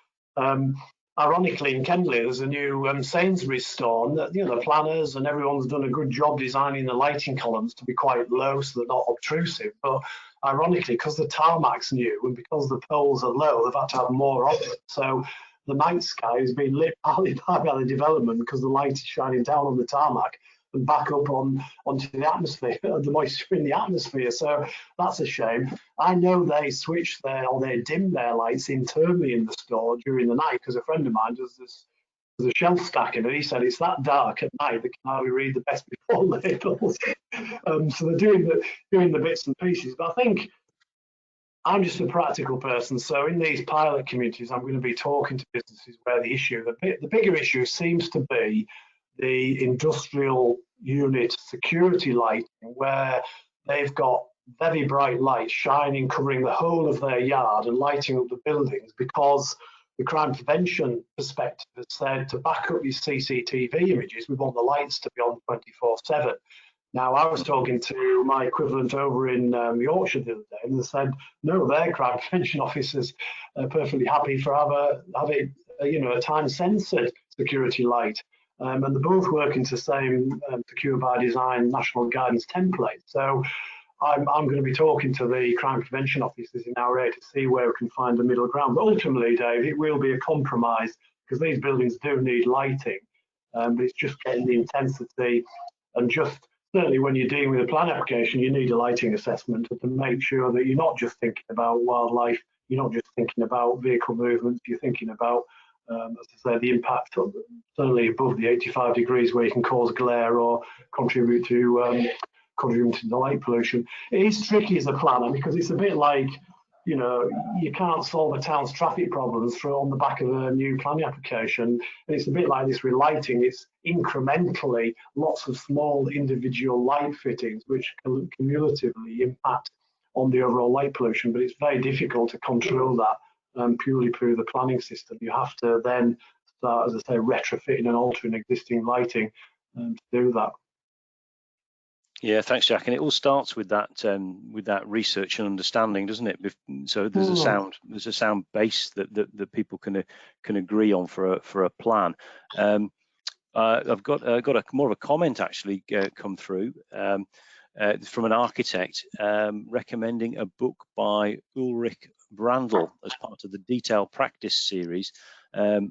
Speaker 3: ironically, in Kendley, there's a new Sainsbury's store, and the planners and everyone's done a good job designing the lighting columns to be quite low so they're not obtrusive. But ironically, because the tarmac's new and because the poles are low, they've had to have more of it. So the night sky is being lit partly by the development because the light is shining down on the tarmac and back up onto the atmosphere, the moisture in the atmosphere. So that's a shame. I know they switch they dim their lights internally in the store during the night, because a friend of mine does this. There's a shelf stack in it. He said it's that dark at night they can hardly read the best before labels. So they're doing the bits and pieces. But I think I'm just a practical person. So in these pilot communities, I'm going to be talking to businesses where the bigger issue seems to be the industrial unit security lighting, where they've got very bright lights shining, covering the whole of their yard and lighting up the buildings, because the crime prevention perspective has said to back up these CCTV images, we want the lights to be on 24/7. Now, I was talking to my equivalent over in Yorkshire the other day, and they said, no, their crime prevention officers are perfectly happy for having a time-censored security light. And they're both working to the same Secure by Design national guidance template. So I'm going to be talking to the crime prevention officers in our area to see where we can find a middle ground. But ultimately, Dave, it will be a compromise, because these buildings do need lighting, but it's just getting the intensity, and just certainly when you're dealing with a plan application, you need a lighting assessment to make sure that you're not just thinking about wildlife, you're not just thinking about vehicle movements, you're thinking about as I say, the impact of, certainly above the 85 degrees, where you can cause glare or contribute to the light pollution. It is tricky as a planner, because it's a bit like, you can't solve a town's traffic problems on the back of a new planning application. And it's a bit like this with lighting. It's incrementally lots of small individual light fittings which cumulatively impact on the overall light pollution, but it's very difficult to control that purely through the planning system. You have to then start, as I say, retrofitting and altering existing lighting to do that.
Speaker 2: Yeah, thanks, Jack. And it all starts with that research and understanding, doesn't it? So there's a sound base that people can agree on for a plan. I've got more of a comment actually come through from an architect recommending a book by Ulrich Brandl as part of the Detailed Practice series,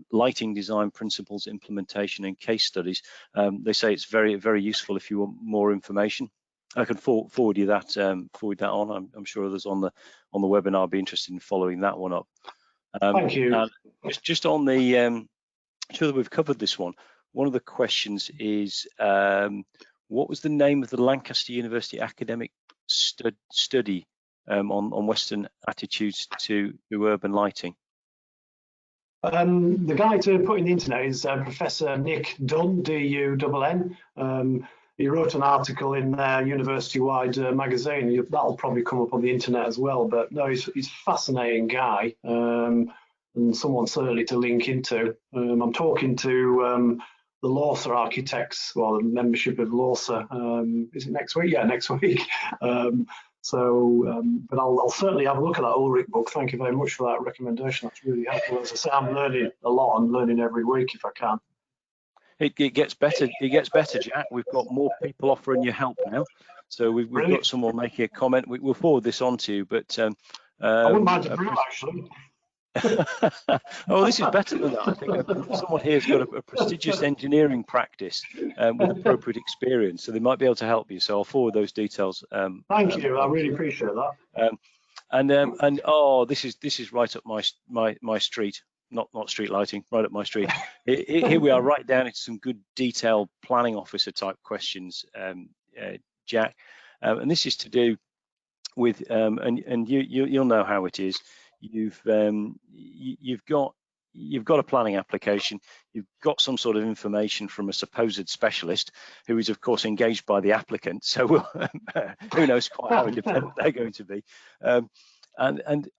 Speaker 2: Lighting Design Principles, Implementation and Case Studies. They say it's very, very useful if you want more information. I can forward you that on. I'm sure others on the webinar will be interested in following that one up.
Speaker 3: Thank you.
Speaker 2: Just on the, sure that we've covered this one. One of the questions is, what was the name of the Lancaster University academic study on Western attitudes to urban lighting?
Speaker 3: The guy to put in the internet is Professor Nick Dunn, D-U-N-N. He wrote an article in their university-wide magazine. That'll probably come up on the internet as well. But no, he's a fascinating guy, and someone certainly to link into. I'm talking to the LAWSA architects, well, the membership of LAWSA. Is it next week? Yeah, next week. But I'll certainly have a look at that Ulrich book. Thank you very much for that recommendation. That's really helpful. As I say, I'm learning a lot. I'm learning every week if I can.
Speaker 2: It gets better. It gets better, Jack. We've got more people offering you help now. So we've got someone making a comment. We'll forward this on to you. But
Speaker 3: I wouldn't mind to prove, actually.
Speaker 2: Oh, this is better than that. I think someone here's got a prestigious engineering practice with appropriate experience, so they might be able to help you. So I'll forward those details.
Speaker 3: Thank you. I really appreciate that.
Speaker 2: And oh, this is right up my street. Not street lighting, right up my street. Here we are, right down into some good detailed planning officer type questions, Jack. And this is to do with and you'll know how it is. You've got a planning application, you've got some sort of information from a supposed specialist who is of course engaged by the applicant, so who knows quite how independent they're going to be, and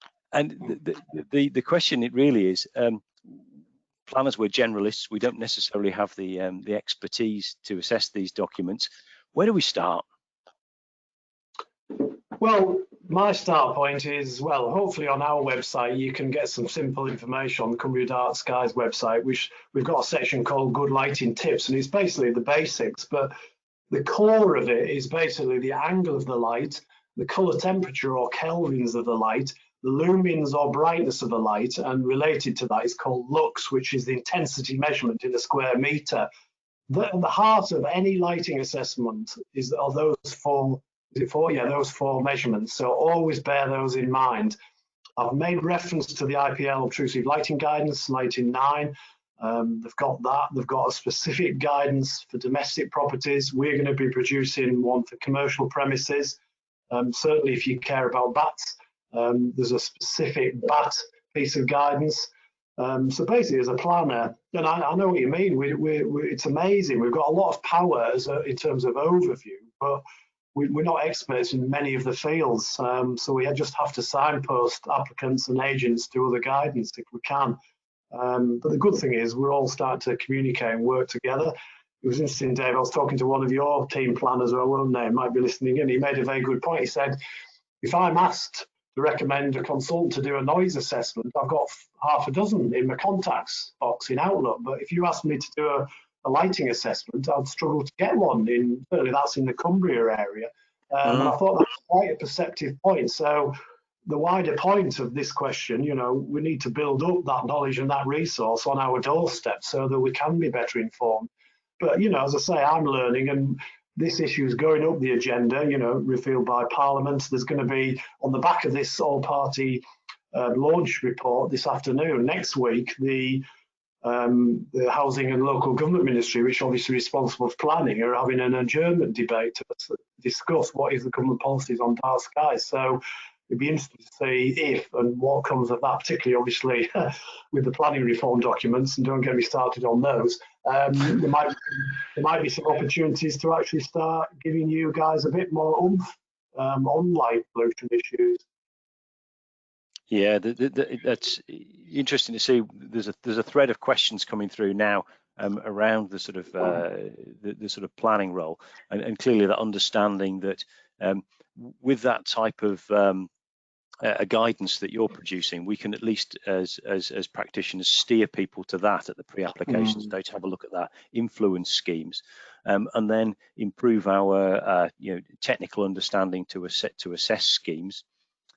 Speaker 2: the question it really is, planners, we're generalists, we don't necessarily have the expertise to assess these documents. Where do we start?
Speaker 3: Well, my start point is, well, hopefully on our website you can get some simple information on the Cumbria Dark Skies website, which we've got a section called Good Lighting Tips, and it's basically the basics, but the core of it is basically the angle of the light, the color temperature or kelvins of the light, the lumens or brightness of the light, and related to that is called lux, which is the intensity measurement in a square meter. The heart of any lighting assessment are those four. Yeah, those four measurements. So always bear those in mind. I've made reference to the IPL Obtrusive Lighting Guidance, Lighting 9. They've got that. They've got a specific guidance for domestic properties. We're going to be producing one for commercial premises. Certainly, if you care about bats, there's a specific bat piece of guidance. So basically, as a planner, and I know what you mean. It's amazing. We've got a lot of power in terms of overview, but we're not experts in many of the fields, so we just have to signpost applicants and agents to other guidance if we can. But the good thing is we're all starting to communicate and work together. It was interesting, Dave, I was talking to one of your team planners, or I won't name, might be listening in. He made a very good point. He said, if I'm asked to recommend a consultant to do a noise assessment, I've got half a dozen in my contacts box in Outlook, but if you ask me to do a lighting assessment, I'd struggle to get one. Certainly that's in the Cumbria area. And I thought that's quite a perceptive point. So the wider point of this question, we need to build up that knowledge and that resource on our doorstep so that we can be better informed. But, as I say, I'm learning, and this issue is going up the agenda, revealed by Parliament. There's going to be, on the back of this all-party launch report this afternoon, next week, the Housing and Local Government Ministry, which obviously is responsible for planning, are having an adjournment debate to discuss what is the government policies on dark skies. So it'd be interesting to see if and what comes of that, particularly obviously with the planning reform documents, and don't get me started on those. There might be some opportunities to actually start giving you guys a bit more oomph on light pollution issues.
Speaker 2: Yeah, that's interesting to see. There's a thread of questions coming through now around the sort of the sort of planning role, and clearly that understanding that with that type of a guidance that you're producing, we can at least as practitioners steer people to that at the pre-application stage, have a look at that, influence schemes, and then improve our technical understanding to assess schemes.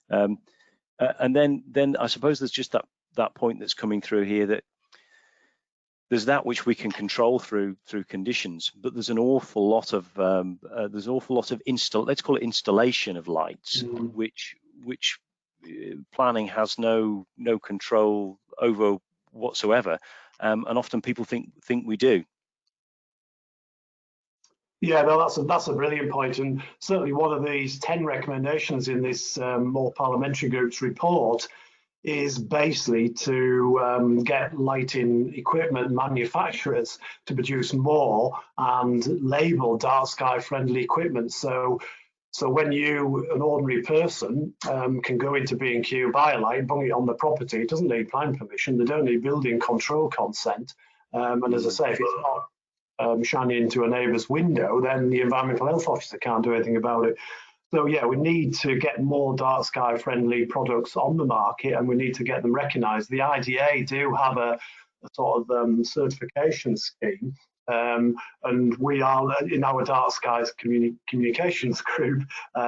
Speaker 2: And then I suppose there's just that point that's coming through here, that there's that which we can control through conditions, but there's an awful lot of let's call it installation of lights, which planning has no control over whatsoever, and often people think we do.
Speaker 3: Yeah, no, that's a brilliant point, and certainly one of these 10 recommendations in this more parliamentary group's report is basically to get lighting equipment manufacturers to produce more and label dark sky friendly equipment. So when you, an ordinary person, can go into B&Q, buy a light, bung it on the property, it doesn't need planning permission, they don't need building control consent, and as I say, if it's not shining into a neighbour's window, then the environmental health officer can't do anything about it. So yeah, we need to get more dark sky friendly products on the market, and we need to get them recognised. The IDA do have a sort of certification scheme, and we are in our dark skies communications group,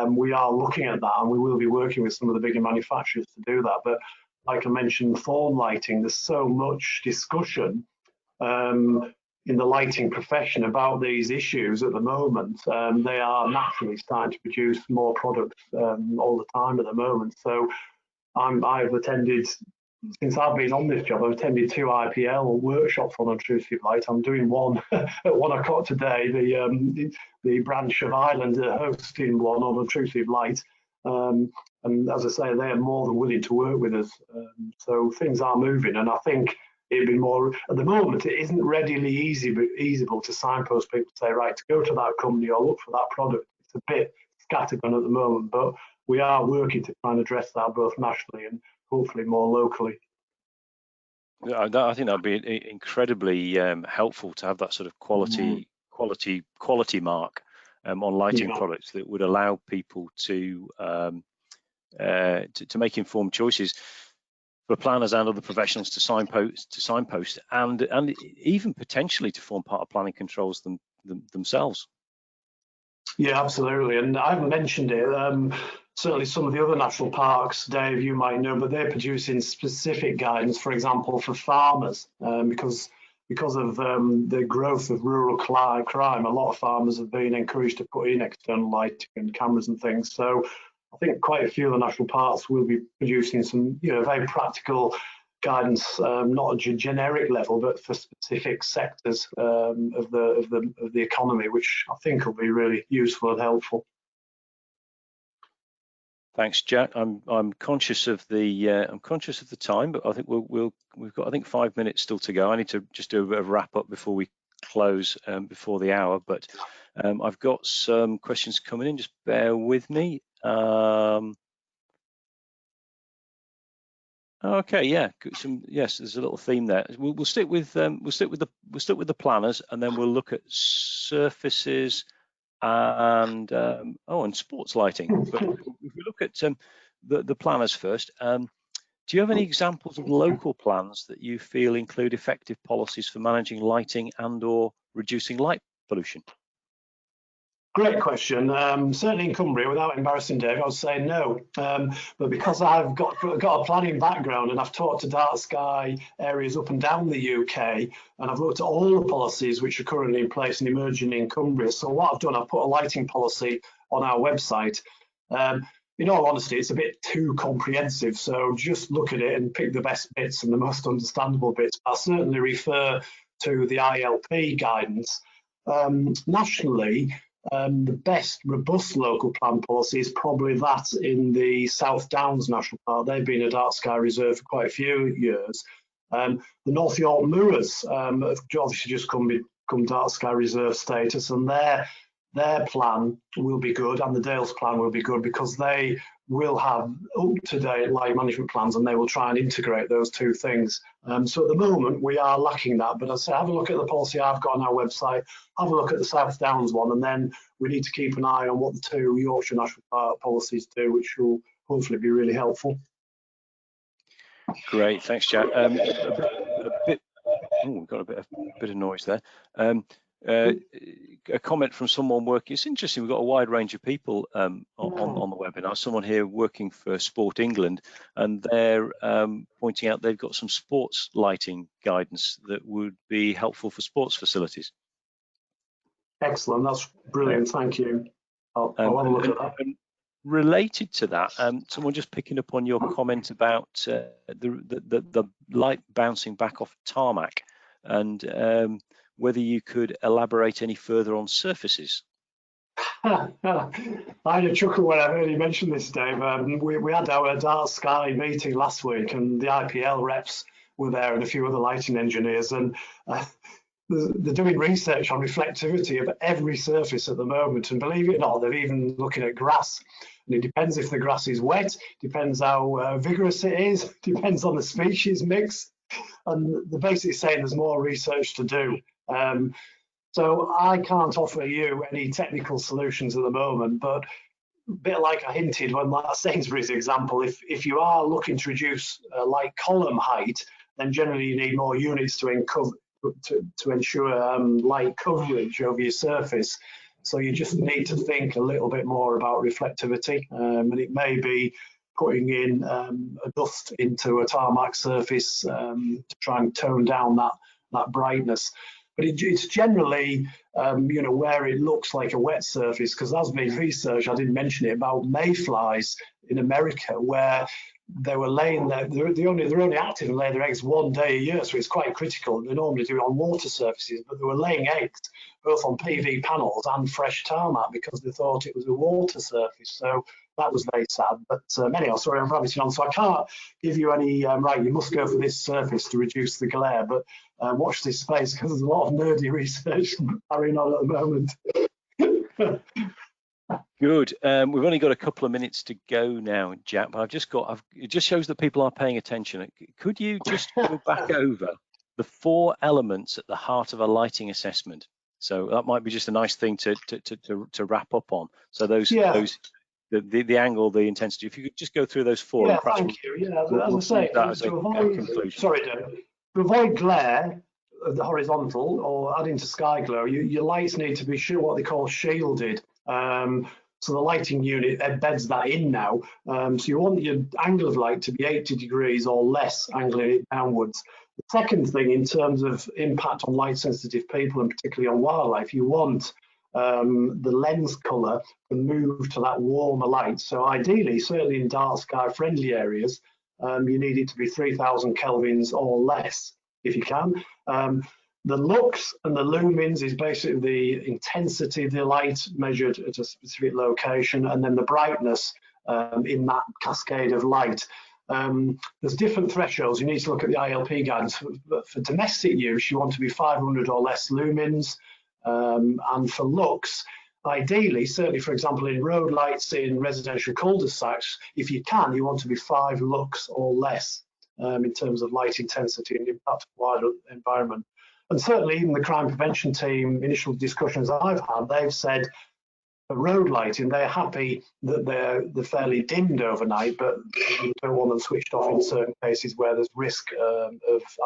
Speaker 3: we are looking at that, and we will be working with some of the bigger manufacturers to do that. But like I mentioned, thorn lighting, there's so much discussion in the lighting profession about these issues at the moment. They are naturally starting to produce more products all the time at the moment. So I've attended, since I've been on this job, I've attended 2 IPL workshops on obtrusive light. I'm doing one at 1 o'clock today. The branch of Ireland are hosting one on obtrusive light. And as I say, they are more than willing to work with us. So things are moving, and I think it'd be more, at the moment, it isn't readily easable to signpost people to say, right, to go to that company or look for that product. It's a bit scattergun at the moment, but we are working to try and address that both nationally and hopefully more locally.
Speaker 2: I think that'd be incredibly helpful to have that sort of quality mark on lighting products that would allow people to to make informed choices for planners and other professionals to signpost, and even potentially to form part of planning controls themselves.
Speaker 3: Yeah, absolutely. And I haven't mentioned it. Certainly some of the other national parks, Dave, you might know, but they're producing specific guidance, for example, for farmers, because of the growth of rural crime, a lot of farmers have been encouraged to put in external lighting and cameras and things. So I think quite a few of the national parks will be producing some, very practical guidance, not at a generic level, but for specific sectors of the economy, which I think will be really useful and helpful.
Speaker 2: Thanks, Jack. I'm conscious of the time, but I think we've got 5 minutes still to go. I need to just do a bit of wrap up before we close before the hour. But I've got some questions coming in. Just bear with me. Okay, yeah, yes, there's a little theme there. We'll stick with the planners, and then we'll look at surfaces and sports lighting. But if we look at the planners first, do you have any examples of local plans that you feel include effective policies for managing lighting and/or reducing light pollution?
Speaker 3: Great question. Certainly in Cumbria, without embarrassing Dave, I would say no. But because I've got a planning background and I've talked to dark sky areas up and down the UK, and I've looked at all the policies which are currently in place and emerging in Cumbria. So what I've done, I've put a lighting policy on our website. In all honesty, it's a bit too comprehensive. So just look at it and pick the best bits and the most understandable bits. I'll certainly refer to the ILP guidance. Nationally, the best robust local plan policy is probably that in the South Downs National Park. They've been a dark sky reserve for quite a few years. The North York Moors have obviously just come dark sky reserve status, and their plan will be good, and the Dales plan will be good because they will have up-to-date light management plans, and they will try and integrate those two things. So at the moment we are lacking that, but I'd say have a look at the policy I've got on our website, have a look at the South Downs one, and then we need to keep an eye on what the two Yorkshire National Park policies do, which will hopefully be really helpful.
Speaker 2: Great, thanks, Jack. We've got a bit of noise there. A comment from someone working. It's interesting. We've got a wide range of people on the webinar. Someone here working for Sport England, and they're pointing out they've got some sports lighting guidance that would be helpful for sports facilities.
Speaker 3: Excellent. That's brilliant. Thank you. I'll have a look at that.
Speaker 2: And related to that, someone just picking up on your comment about the light bouncing back off tarmac, and whether you could elaborate any further on surfaces.
Speaker 3: I had a chuckle when I heard you mention this, Dave. We had our dark sky meeting last week, and the IPL reps were there and a few other lighting engineers, and they're doing research on reflectivity of every surface at the moment, and believe it or not, they're even looking at grass. And it depends if the grass is wet, depends how vigorous it is, depends on the species mix, and they're basically saying there's more research to do. So I can't offer you any technical solutions at the moment, but a bit like I hinted when that Sainsbury's example, if you are looking to reduce light column height, then generally you need more units to ensure light coverage over your surface. So you just need to think a little bit more about reflectivity, and it may be putting in a dust into a tarmac surface to try and tone down that brightness. But it's generally, where it looks like a wet surface, because there's been research, I didn't mention it, about mayflies in America, where they were laying there, they're only active and lay their eggs 1 day a year, so it's quite critical. They normally do it on water surfaces, but they were laying eggs both on PV panels and fresh tarmac because they thought it was a water surface. So that was very sad. But anyhow, sorry, I'm rabbiting on. So I can't give you any, right, you must go for this surface to reduce the glare, but watch this space because there's a lot of nerdy research carrying on at the moment.
Speaker 2: Good. We've only got a couple of minutes to go now, Jack, but it just shows that people are paying attention. Could you just go back over the 4 elements at the heart of a lighting assessment? So that might be just a nice thing to wrap up on. So those the angle, the intensity. If you could just go through those four.
Speaker 3: Yeah, thank you. Yeah, as I say,
Speaker 2: that as a
Speaker 3: avoid,
Speaker 2: conclusion.
Speaker 3: sorry, Dave, to avoid glare of the horizontal or adding to sky glow, your lights need to be what they call shielded. So the lighting unit embeds that in now. So you want your angle of light to be 80 degrees or less, angling it downwards. The second thing, in terms of impact on light sensitive people and particularly on wildlife, you want the lens colour to move to that warmer light. So ideally, certainly in dark sky friendly areas, you need it to be 3000 kelvins or less if you can. The lux and the lumens is basically the intensity of the light measured at a specific location, and then the brightness in that cascade of light. There's different thresholds. You need to look at the ILP guidance. But for domestic use, you want to be 500 or less lumens. And for lux, ideally, certainly, for example, in road lights in residential cul-de-sacs, if you can, you want to be 5 lux or less in terms of light intensity and impact on the wider environment. And certainly, even the crime prevention team, initial discussions I've had, they've said for road lighting, they're happy that they're fairly dimmed overnight, but you don't want them switched off in certain cases where there's risk of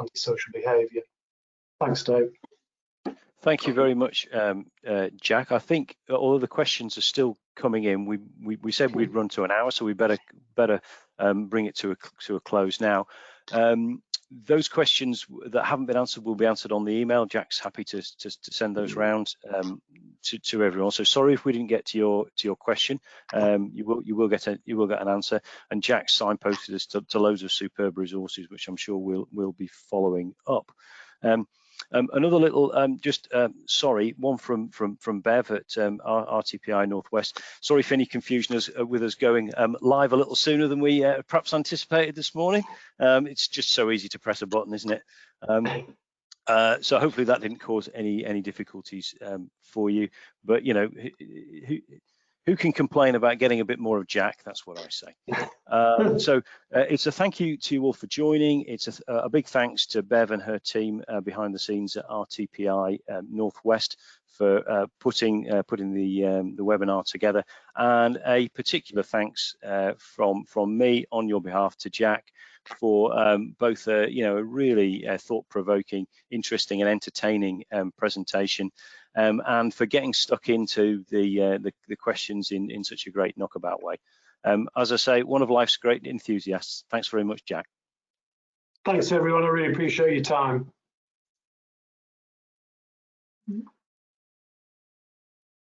Speaker 3: antisocial behaviour. Thanks, Dave.
Speaker 2: Thank you very much, Jack. I think all of the questions are still coming in. We said we'd run to an hour, so we better bring it to a close now. Those questions that haven't been answered will be answered on the email. Jack's happy to send those round to everyone. So sorry if we didn't get to your question. You will get an answer. And Jack signposted us to loads of superb resources, which I'm sure we'll be following up. Another little, sorry, one from Bev at RTPI North West. Sorry for any confusion with us going live a little sooner than we perhaps anticipated this morning. It's just so easy to press a button, isn't it? So hopefully that didn't cause any difficulties for you. But you know, who can complain about getting a bit more of Jack? That's what I say. So it's a thank you to you all for joining. It's a big thanks to Bev and her team behind the scenes at RTPI North West for putting the webinar together, and a particular thanks from me on your behalf to Jack for both a really thought-provoking, interesting and entertaining presentation, and for getting stuck into the questions in such a great knockabout way. As I say, one of life's great enthusiasts. Thanks very much, Jack.
Speaker 3: Thanks, everyone. I really appreciate your time.